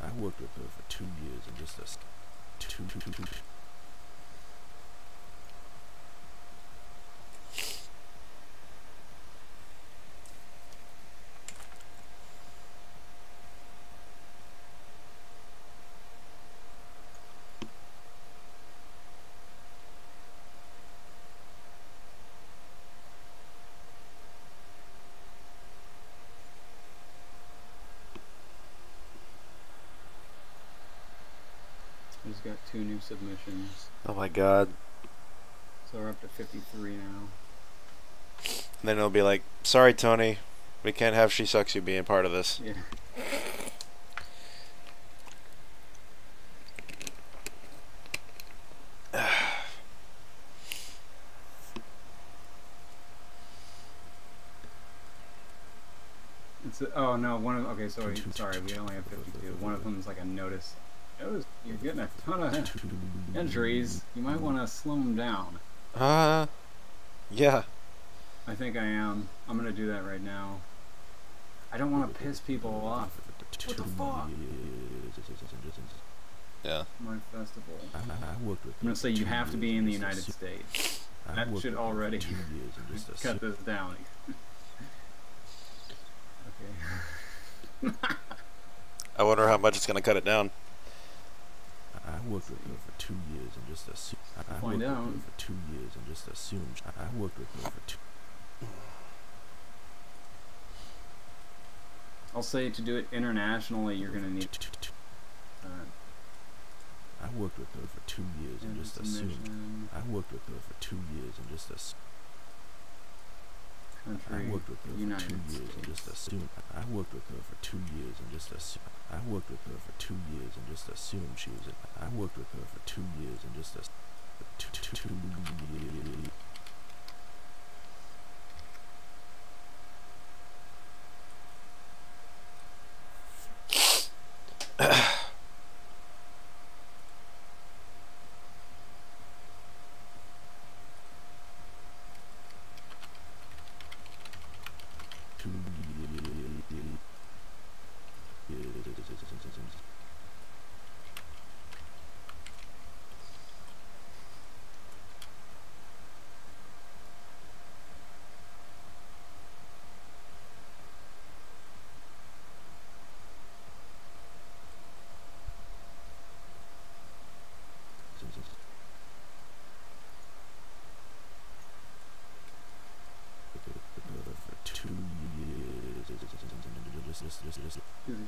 I worked with her for 2 years and just I just got 2 new submissions. Oh my god. So we're up to 53 now. And then it'll be like, sorry, Tony, we can't have She Sucks You being part of this. Yeah. Oh no, okay, sorry, we only have 52. One of them is like a notice. You're getting a ton of entries. You might want to slow them down. Yeah. I think I am. I'm gonna do that right now. I don't want to piss people off. What the fuck? Yeah. My festival. I worked with I'm gonna say you have to be in the United States. That should already cut this down. Okay. I wonder how much it's going to cut it down. I worked with her for 2 years and just assumed. Find out. For 2 years and just assumed. I worked with her for 2. I'll say to do it internationally, you're gonna need. I worked with her for 2 years and just assumed. I worked with her for 2 years and just assumed. Country, I worked with her United for 2 years and just assumed. I worked with her for 2 years and just assumed. I worked with her for 2 years and just assumed she was. I worked with her for 2 years and just assumed. 2 years.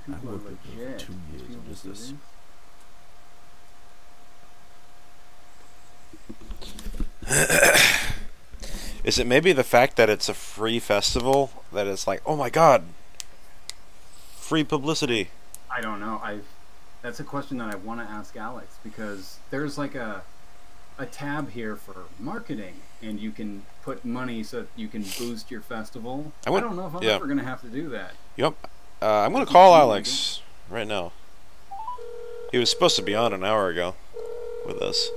I worked with her for 2 years and just assumed. Is it maybe the fact that it's a free festival that it's like, oh my god, free publicity? I don't know. That's a question that I want to ask Alex, because there's like a tab here for marketing, and you can put money so that you can boost your festival. I don't know if I'm ever going to have to do that. Yep. I'm going to call Alex right now. He was supposed to be on an hour ago with us.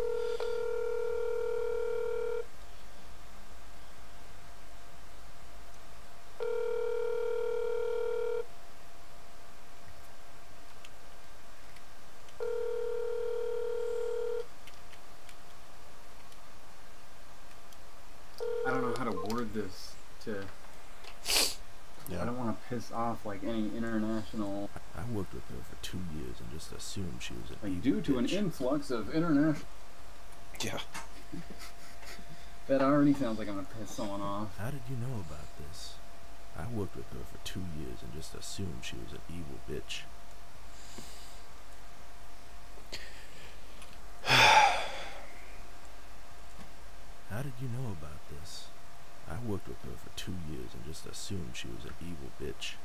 I don't know how to word this to... I don't want to piss off like any international... I worked with her for 2 years and just assumed she was an due to an influx of international... Yeah. That already sounds like I'm going to piss someone off. How did you know about this? I worked with her for 2 years and just assumed she was an evil bitch. How did you know about this? I worked with her for 2 years and just assumed she was an evil bitch.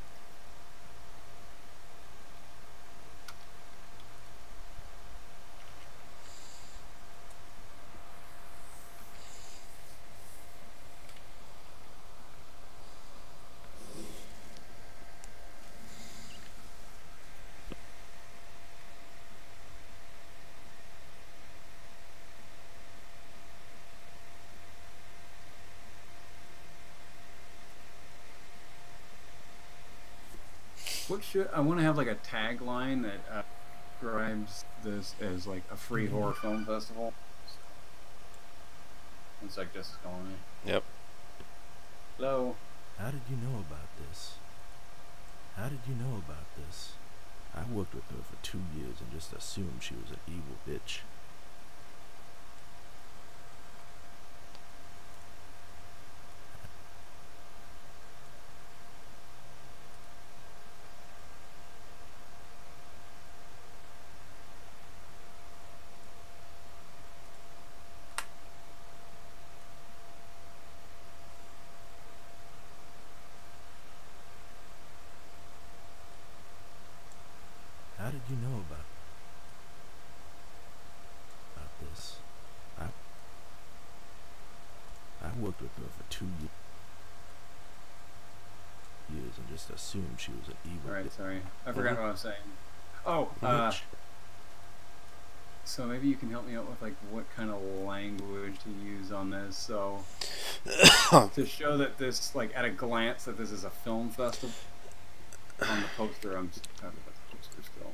What should I want to have like a tagline that describes this as like a free horror film festival? One sec, just calling me. Yep. Hello. How did you know about this? How did you know about this? I worked with her for 2 years and just assumed she was an evil bitch. you know about this? I worked with her for 2 years and just assumed she was an evil. All right, sorry, I forgot what I was saying. Oh, bitch. so maybe you can help me out with like what kind of language to use on this. So to show that this, like at a glance, that this is a film festival. On the poster, I'm just talking about the poster still.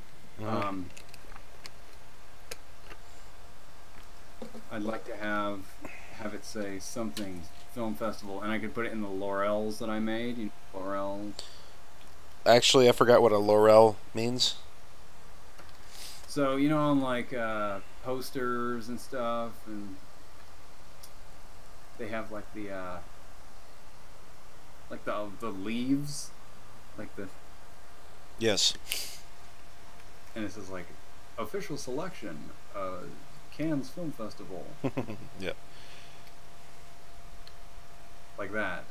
I'd like to have it say something film festival, and I could put it in the laurels that I made. You know, laurel. Actually, I forgot what a laurel means. So you know, on like posters and stuff, and they have like the leaves, like the. Yes. And it says like official selection, Cannes Film Festival. Yeah. Like that.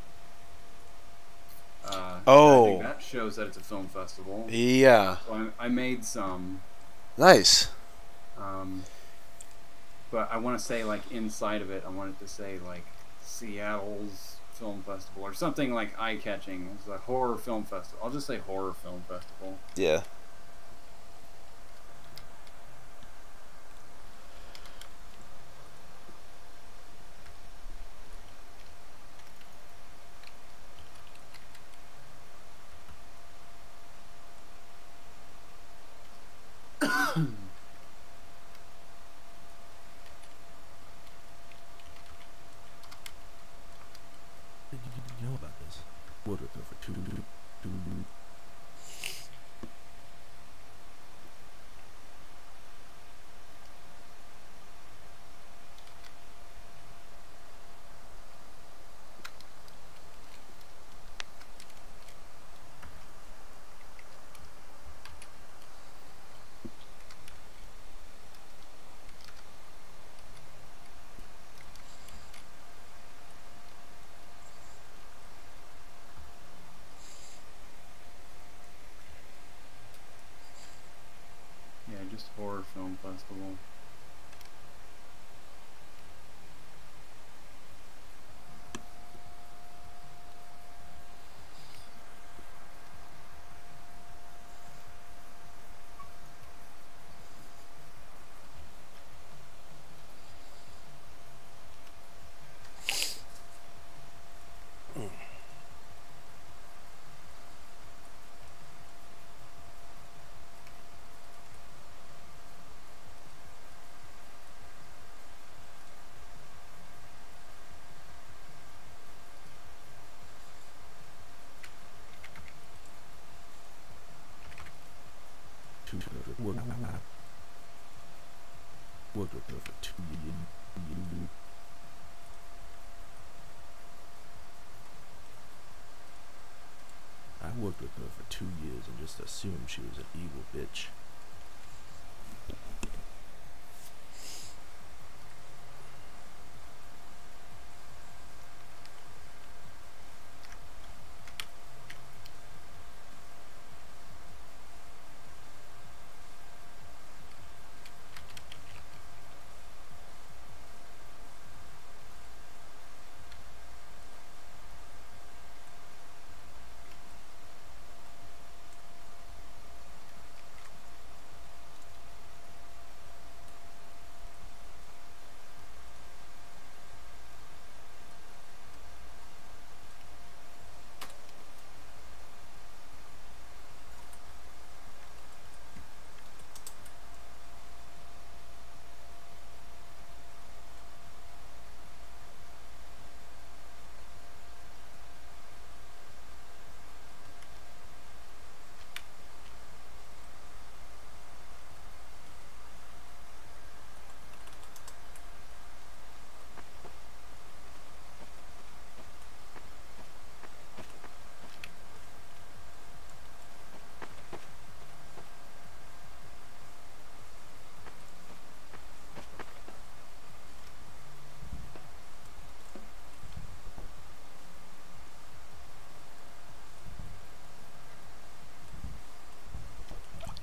Oh. I think that shows that it's a film festival. Yeah. So I made some. Nice. But I want to say like inside of it, I want it to say like Seattle's Film Festival or something like eye-catching. It's a horror film festival. I'll just say horror film festival. Yeah. You know about this? Worked with her for two. Yeah, just horror film festival. Worked with her for 2 years. I worked with her for 2 years and just assumed she was an evil bitch.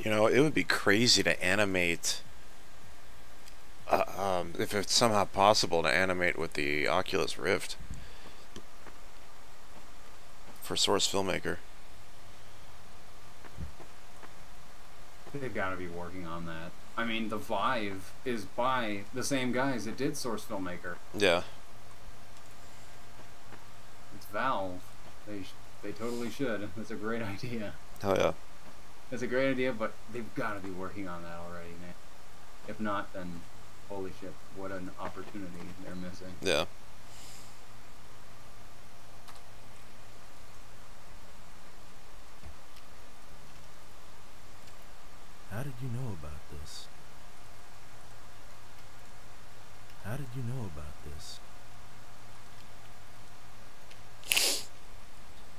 You know, it would be crazy to animate. If it's somehow possible to animate with the Oculus Rift for Source Filmmaker. They've got to be working on that. I mean, the Vive is by the same guys that did Source Filmmaker. Yeah. It's Valve. They totally should. That's a great idea. Hell yeah. That's a great idea, but they've got to be working on that already, man. If not, then holy shit, what an opportunity they're missing. Yeah. How did you know about this? How did you know about this?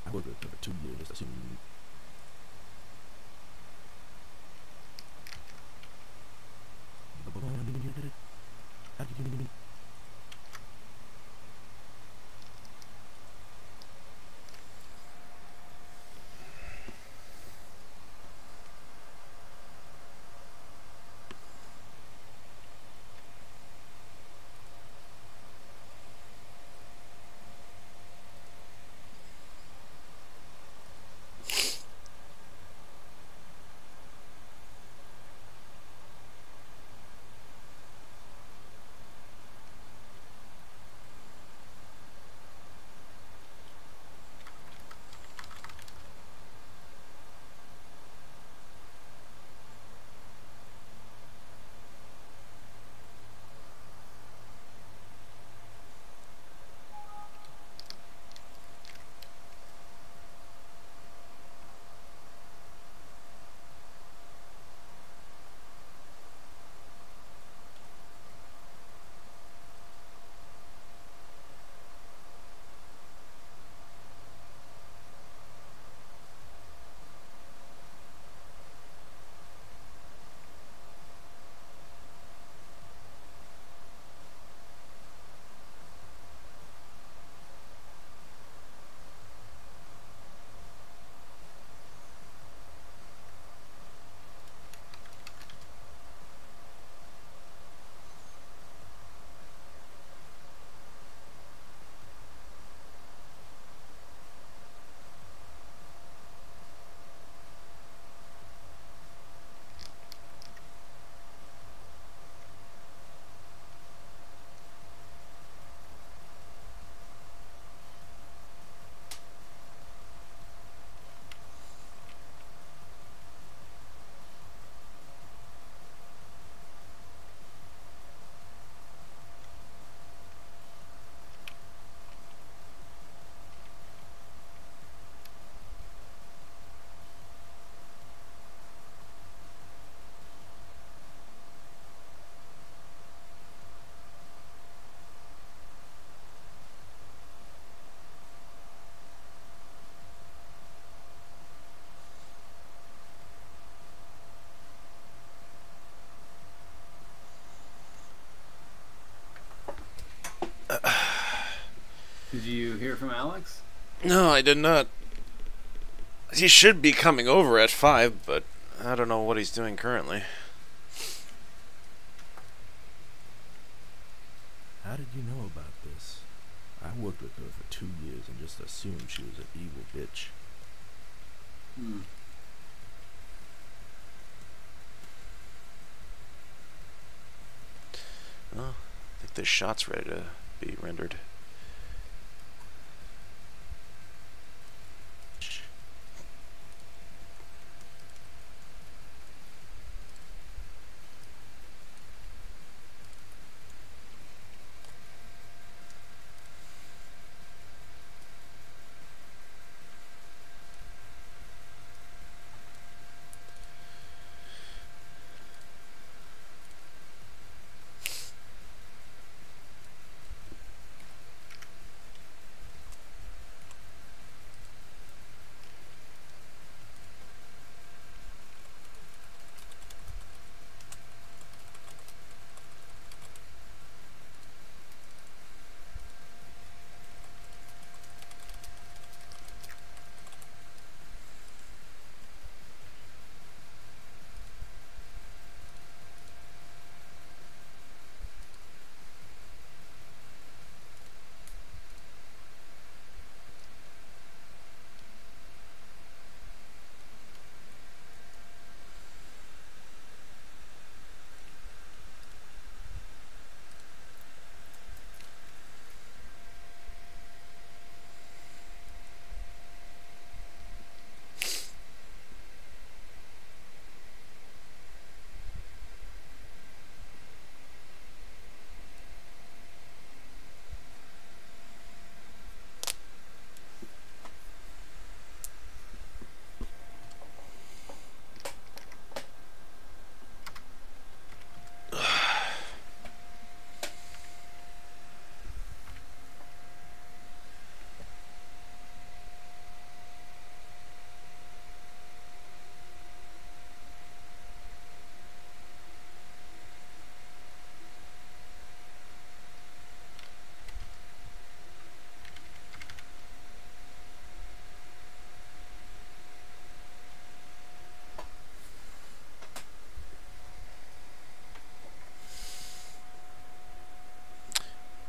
I worked with her for 2 years. I assume. How did you know? Did you hear from Alex? No, I did not. He should be coming over at 5, but I don't know what he's doing currently. How did you know about this? I worked with her for 2 years and just assumed she was an evil bitch. Well, I think this shot's ready to be rendered.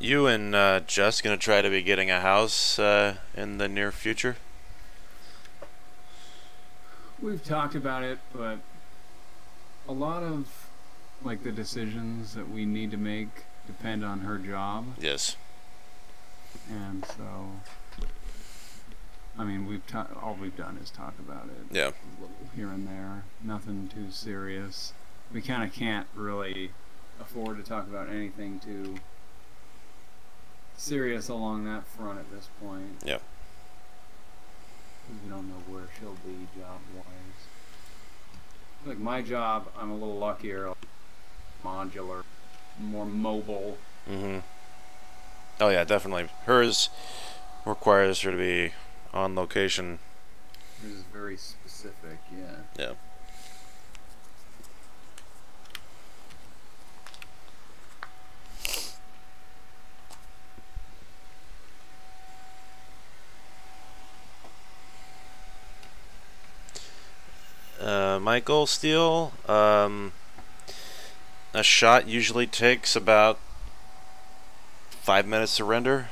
You and Jess gonna try to be getting a house in the near future? We've talked about it, but a lot of like the decisions that we need to make depend on her job, Yes. and so I mean all we've done is talk about it. Yeah. A little here and there, nothing too serious. We kind of can't really afford to talk about anything too serious along that front at this point. Yeah. We don't know where she'll be job-wise. Like my job, I'm a little luckier, modular, more mobile. Mm-hmm. Oh yeah, definitely. Hers requires her to be on location. This is very specific, yeah. Yeah. Michael Steele, a shot usually takes about 5 minutes to render.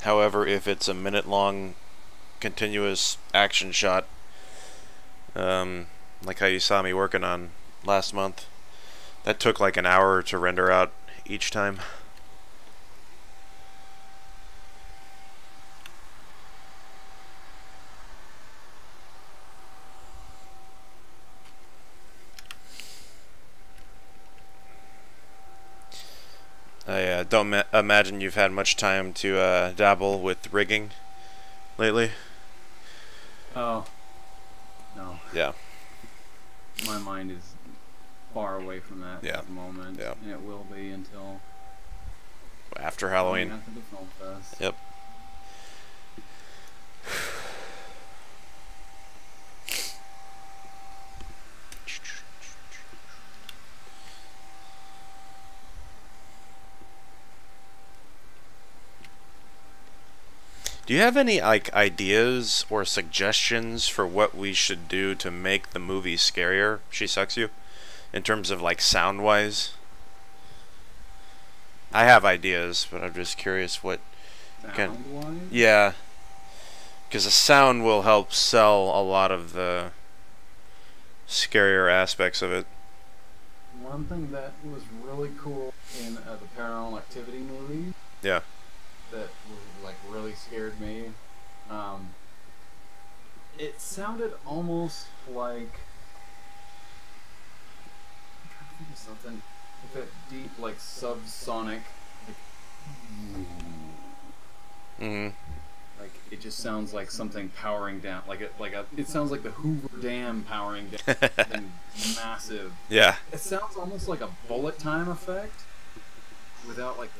However, if it's a minute-long continuous action shot, like how you saw me working on last month, that took like an hour to render out each time. I don't imagine you've had much time to dabble with rigging lately. Oh. No. Yeah. My mind is far away from that Yeah. at the moment. Yeah. And it will be until After Halloween. after the film fest. Yep. Do you have any like ideas or suggestions for what we should do to make the movie scarier? She Sucks You, in terms of like sound wise. I have ideas, but I'm just curious what. Sound-wise? Yeah, because the sound will help sell a lot of the scarier aspects of it. One thing that was really cool in the Paranormal Activity movie Yeah. that like really scared me, it sounded almost like, I'm trying to think of something with that deep like subsonic Mhm. like it just sounds like something powering down, it sounds like the Hoover Dam powering down something massive. Yeah. It sounds almost like a bullet time effect without like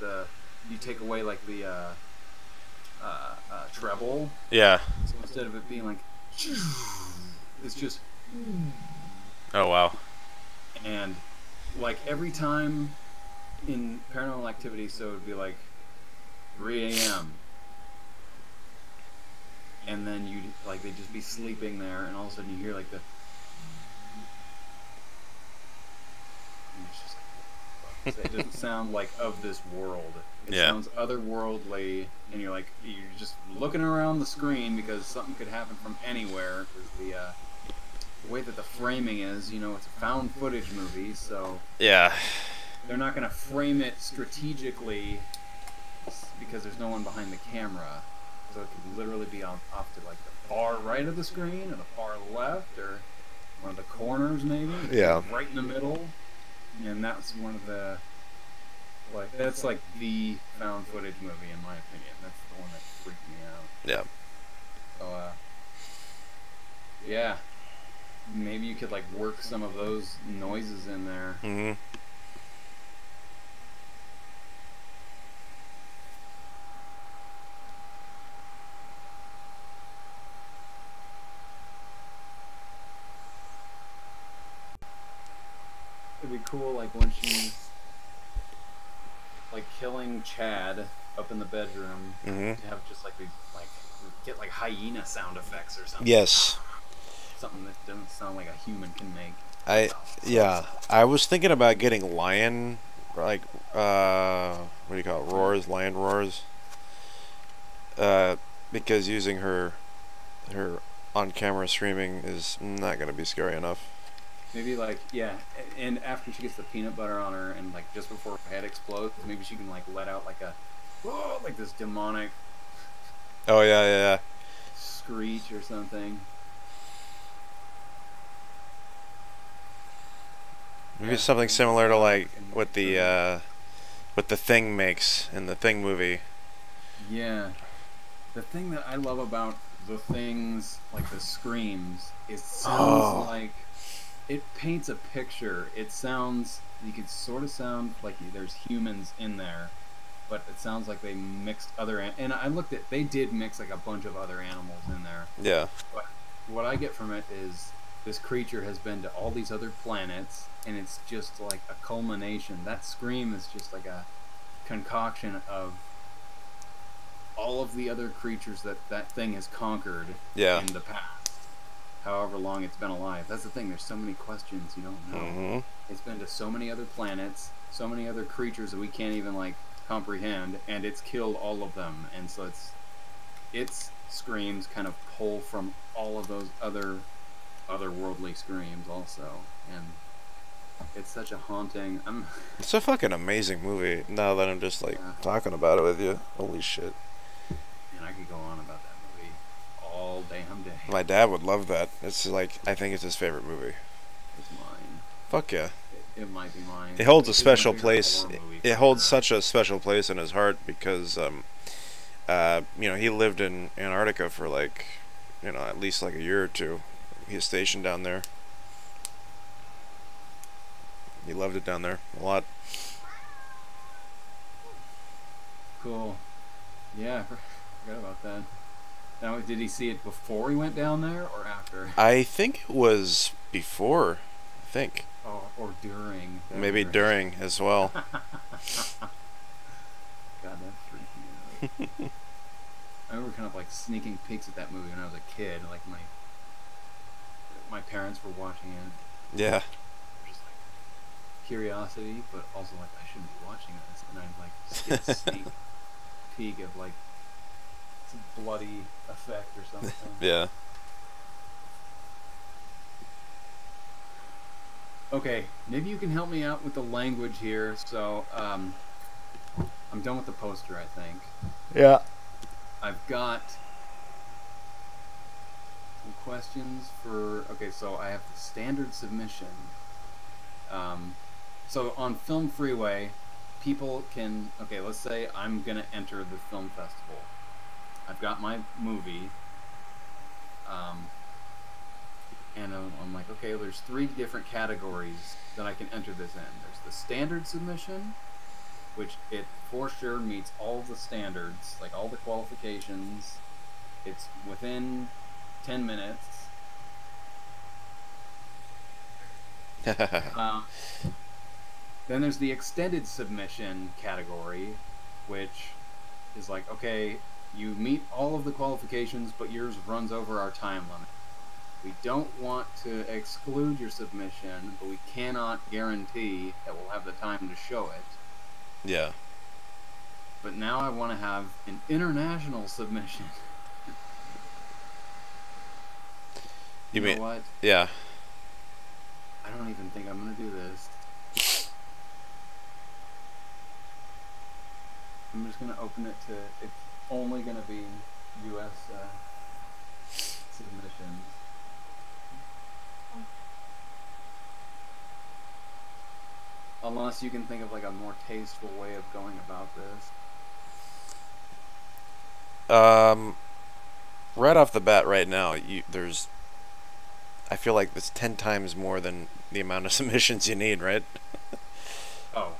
you take away like the treble. Yeah. So instead of it being like, it's just, Oh wow. and like every time in Paranormal Activity, so it would be like 3 a.m. and then you'd like they'd just be sleeping there, and all of a sudden you hear like the. And it's just like, it doesn't sound like of this world. It Yeah. sounds otherworldly, and you're just looking around the screen because something could happen from anywhere. Because the way that the framing is, it's a found footage movie, so Yeah. they're not going to frame it strategically because there's no one behind the camera. So it could literally be off to like the far right of the screen, or the far left, or one of the corners maybe. Yeah. Right in the middle. And that's one of the that's like the found footage movie in my opinion. That's the one that freaked me out. Yeah. So yeah. Maybe you could like work some of those noises in there. Mhm. It'd be cool, like when she's like killing Chad up in the bedroom, Mhm. to have just like these get like hyena sound effects or something. Yes. Something that doesn't sound like a human can make. I was thinking about getting lion like what do you call it? Roars, lion roars. Because using her on-camera screaming is not gonna be scary enough. Maybe like, yeah, and after she gets the peanut butter on her, and like just before her head explodes, maybe she can like let out like a, whoa, like this demonic Oh yeah. screech or something. Maybe something similar to like what the Thing makes in the Thing movie. Yeah. The thing that I love about the Things, like the screams, it sounds like it paints a picture. It sounds, you could sort of sound like there's humans in there, but it sounds like they mixed and I looked at, they did mix like a bunch of other animals in there. Yeah. But what I get from it is this creature has been to all these other planets, and it's just like a culmination. That scream is just like a concoction of all of the other creatures that thing has conquered in the past, however long it's been alive. That's the thing, there's so many questions you don't know. It's been to so many other planets, so many other creatures that we can't even like comprehend, and it's killed all of them. And so its screams kind of pull from all of those otherworldly screams also, and it's such a haunting. It's a fucking amazing movie. Now that I'm just like talking about it with you, holy shit. And I could go on about that movie all damn day. My dad would love that. It's like, I think it's his favorite movie. It's mine. Fuck yeah. It might be mine. It holds a special place. It holds such a special place in his heart because, you know, he lived in Antarctica for like, you know, at least like a year or two. He was stationed down there. He loved it down there a lot. Cool. Yeah, I forgot about that. Now, did he see it before he went down there or after? I think it was before. I think. Oh, or during. Maybe during as well. God, that freaked me out. I remember kind of like sneaking peeks at that movie when I was a kid. Like my parents were watching it. Yeah. Just like curiosity, but also like I shouldn't be watching this, and I'd like get a sneak peek of like some bloody effect or something. Yeah. Okay, maybe you can help me out with the language here. So, I'm done with the poster, I think. Yeah. I've got some questions for... Okay, so I have the standard submission. So on Film Freeway, people can... Okay, let's say I'm going to enter the film festival. I've got my movie. And I'm like, okay, there's 3 different categories that I can enter this in. There's the standard submission, which it for sure meets all the standards, like all the qualifications. It's within 10 minutes. Then there's the extended submission category, which is like, okay, you meet all of the qualifications, but yours runs over our time limit. We don't want to exclude your submission, but we cannot guarantee that we'll have the time to show it. Yeah. But now I want to have an international submission. You know what? Yeah. I don't even think I'm going to do this. I'm just going to open it to... It's only going to be U.S. submissions. Unless you can think of like a more tasteful way of going about this. Right off the bat, right now, I feel like it's 10 times more than the amount of submissions you need, right? Oh,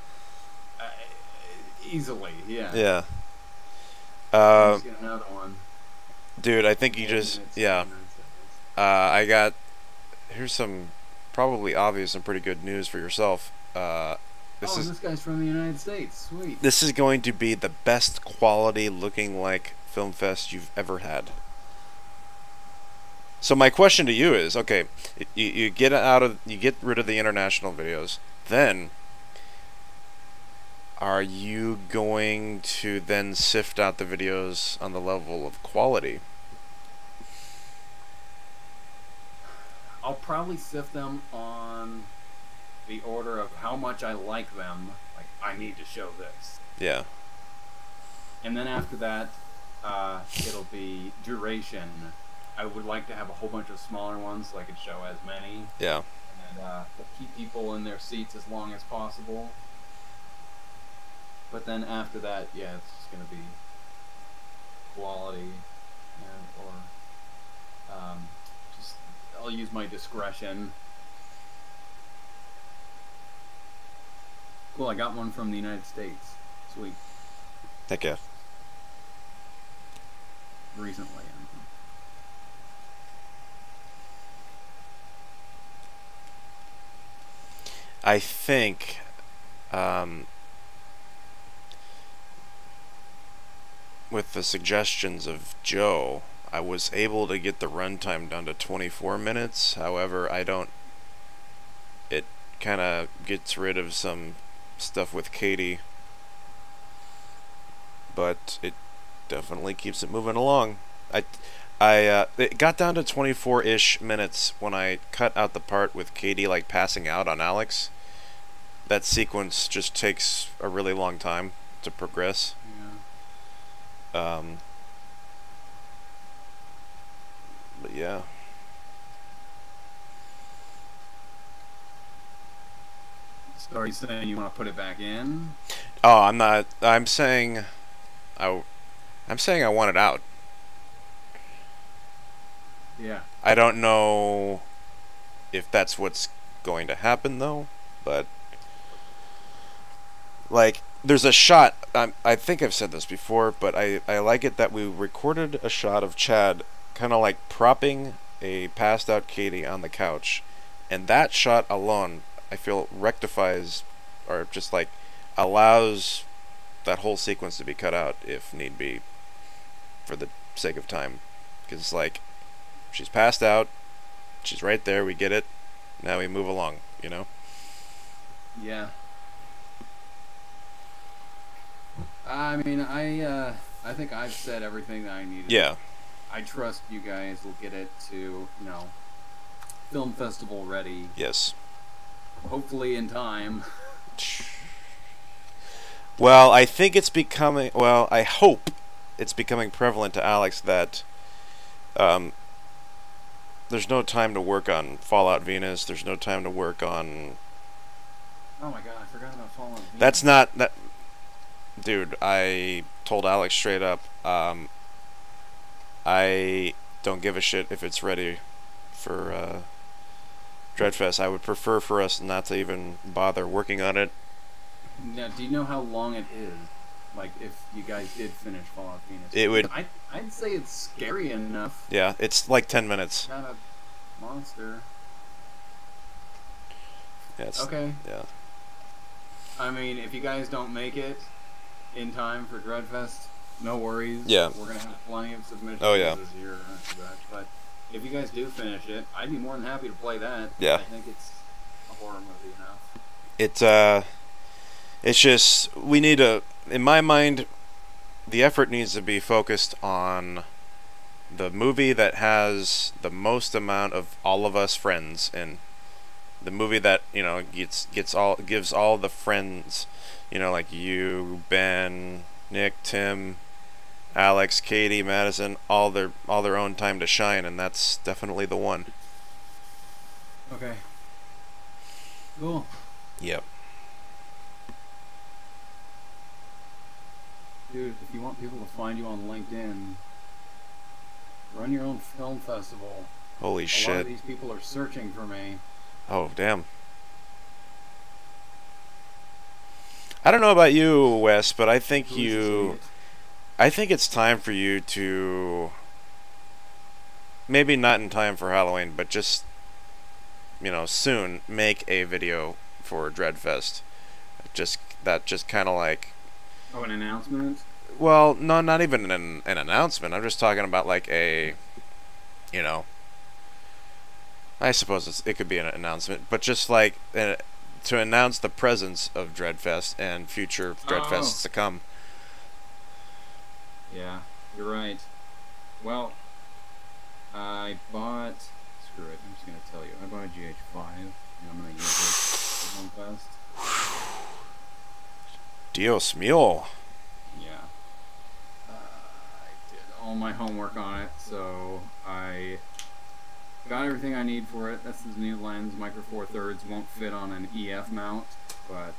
easily, yeah. Yeah. Let's get another one. Dude, I think you just, yeah. I got, here's some probably obvious and pretty good news for yourself. This guy's from the United States. Sweet. This is going to be the best quality looking like film fest you've ever had. So my question to you is, okay, you, you get rid of the international videos, then are you going to then sift out the videos on the level of quality? I'll probably sift them on the order of how much I like them. Like, I need to show this. Yeah. And then after that, it'll be duration. I would like to have a whole bunch of smaller ones so I could show as many. Yeah. And keep people in their seats as long as possible. But then after that, yeah, it's just going to be quality, and, or just I'll use my discretion. Cool, I got one from the United States. Sweet. Heck yeah. Recently. I think with the suggestions of Joe, I was able to get the runtime down to 24 minutes. However, it kind of gets rid of some stuff with Katie, but it definitely keeps it moving along. It got down to 24-ish minutes when I cut out the part with Katie like passing out on Alex. That sequence just takes a really long time to progress. Yeah. But yeah. So are you saying you want to put it back in? Oh, I'm not. I'm saying I want it out. Yeah. I don't know if that's what's going to happen though, but like there's a shot, I think I've said this before, but I like it that we recorded a shot of Chad kind of like propping a passed out Katie on the couch, and that shot alone I feel rectifies or just like allows that whole sequence to be cut out if need be for the sake of time, because like she's passed out, she's right there, we get it, now we move along, you know? Yeah. I mean, I think I've said everything that I needed. Yeah. I trust you guys will get it to, you know, film festival ready. Yes. Hopefully in time. Well, I think it's becoming, well, I hope it's becoming prevalent to Alex that there's no time to work on Fallout Venus, there's no time to work on... Oh my god, I forgot about Fallout Venus. That's not... that. Dude, I told Alex straight up, I don't give a shit if it's ready for Dreadfest. I would prefer for us not to even bother working on it. Now, do you know how long it is? Like, if you guys did finish Fallout Venus? It would... I'd say it's scary enough. Yeah, it's like 10 minutes. Not a monster. Yeah, it's, okay. Yeah. I mean, if you guys don't make it in time for Dreadfest, no worries. Yeah. We're going to have plenty of submissions this year. But if you guys do finish it, I'd be more than happy to play that. Yeah. I think it's a horror movie enough. It's just, we need to, in my mind, the effort needs to be focused on the movie that has the most amount of all of us friends in. The movie that, you know, gives all the friends, you know, like you, Ben, Nick, Tim, Alex, Katie, Madison, all their own time to shine, and that's definitely the one. Okay. Cool. Yep. Dude, if you want people to find you on LinkedIn, run your own film festival. Holy shit. A lot of these people are searching for me. Oh, damn. I don't know about you, Wes, but I think I think it's time for you to, maybe not in time for Halloween, but just, you know, soon make a video for Dreadfest. Just kind of like... Oh, an announcement? Well, no, not even an announcement. I'm just talking about like a, you know, I suppose it could be an announcement, but just like to announce the presence of Dreadfest and future Dreadfests to come. Yeah, you're right. Well, I bought. Screw it. I'm just gonna tell you. I bought a GH5, and I'm gonna use it for HomeFest. Dios mío. Yeah. I did all my homework on it, so I got everything I need for it. That's the new lens. Micro Four Thirds won't fit on an EF mount, but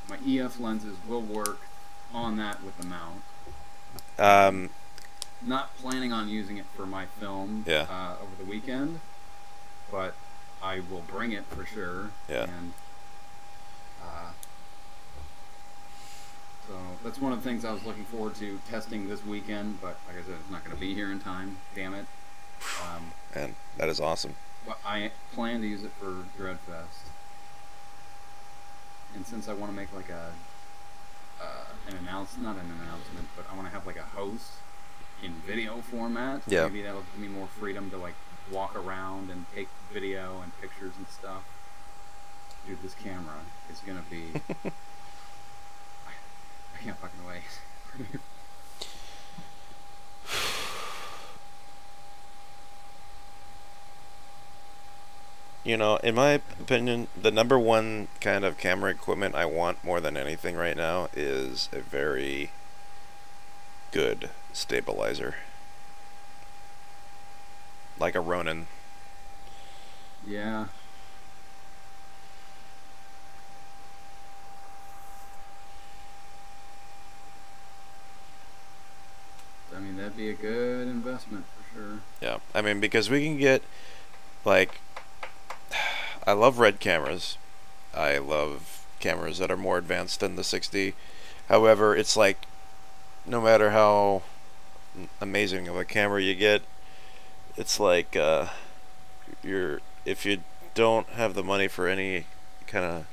my EF lenses will work on that with the mount. Not planning on using it for my film over the weekend, but I will bring it for sure. Yeah. And so that's one of the things I was looking forward to testing this weekend, but like I said, it's not going to be here in time. Damn it. Man, that is awesome. But I plan to use it for Dreadfest. And since I want to make like not an announcement, but I want to have like a host in video format. Yeah. Maybe that'll give me more freedom to like walk around and take video and pictures and stuff. Dude, this camera is gonna be. I can't fucking wait. You know, in my opinion, the number one kind of camera equipment I want more than anything right now is a very good stabilizer. Like a Ronin. Yeah. I mean, that'd be a good investment for sure. Yeah, I mean, because we can get, like, I love red cameras. I love cameras that are more advanced than the 6D. However, it's like, no matter how amazing of a camera you get, it's like, if you don't have the money for any kind of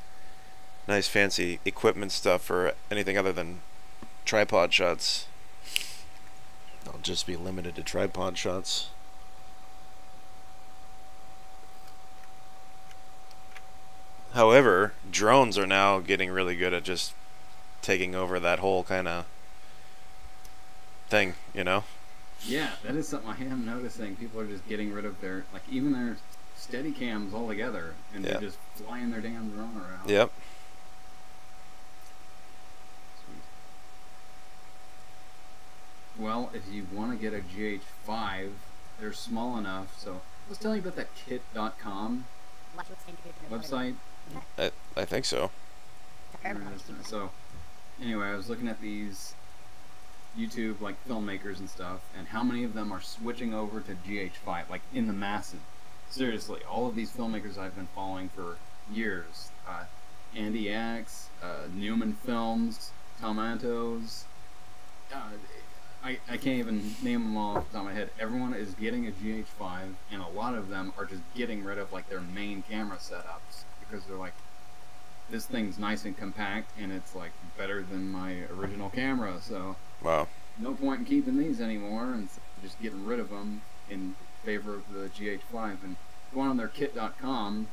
nice fancy equipment stuff or anything other than tripod shots, they'll just be limited to tripod shots. However, drones are now getting really good at just taking over that whole kind of thing, you know? Yeah, that is something I am noticing. People are just getting rid of their, like, even their steady cams altogether, and they're just flying their damn drone around. Yep. Well, if you want to get a GH5, they're small enough. So, I was telling you about that kit.com website. I think so. So, anyway, I was looking at these YouTube, like, filmmakers and stuff, and how many of them are switching over to GH5, like, in the masses. Seriously, all of these filmmakers I've been following for years. Andy X, Newman Films, Tomatos, I can't even name them all off the top of my head. Everyone is getting a GH5, and a lot of them are just getting rid of, like, their main camera setups, because they're like, this thing's nice and compact, and it's, like, better than my original camera, so Wow. no point in keeping these anymore, and just getting rid of them in favor of the GH5. And going on their kit.com,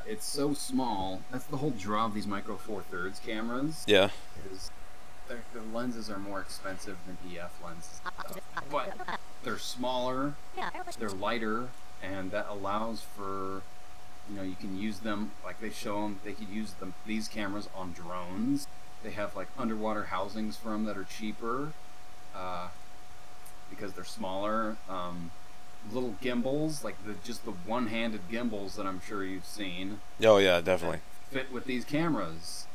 it's so small. That's the whole draw of these Micro Four Thirds cameras. Yeah. Is the lenses are more expensive than EF lenses, but they're smaller, they're lighter, and that allows for, you know, you can use them, like they show them, they could use these cameras on drones. They have like underwater housings for them that are cheaper because they're smaller. Little gimbals, like just the one-handed gimbals that I'm sure you've seen. Oh yeah, definitely. Fit with these cameras,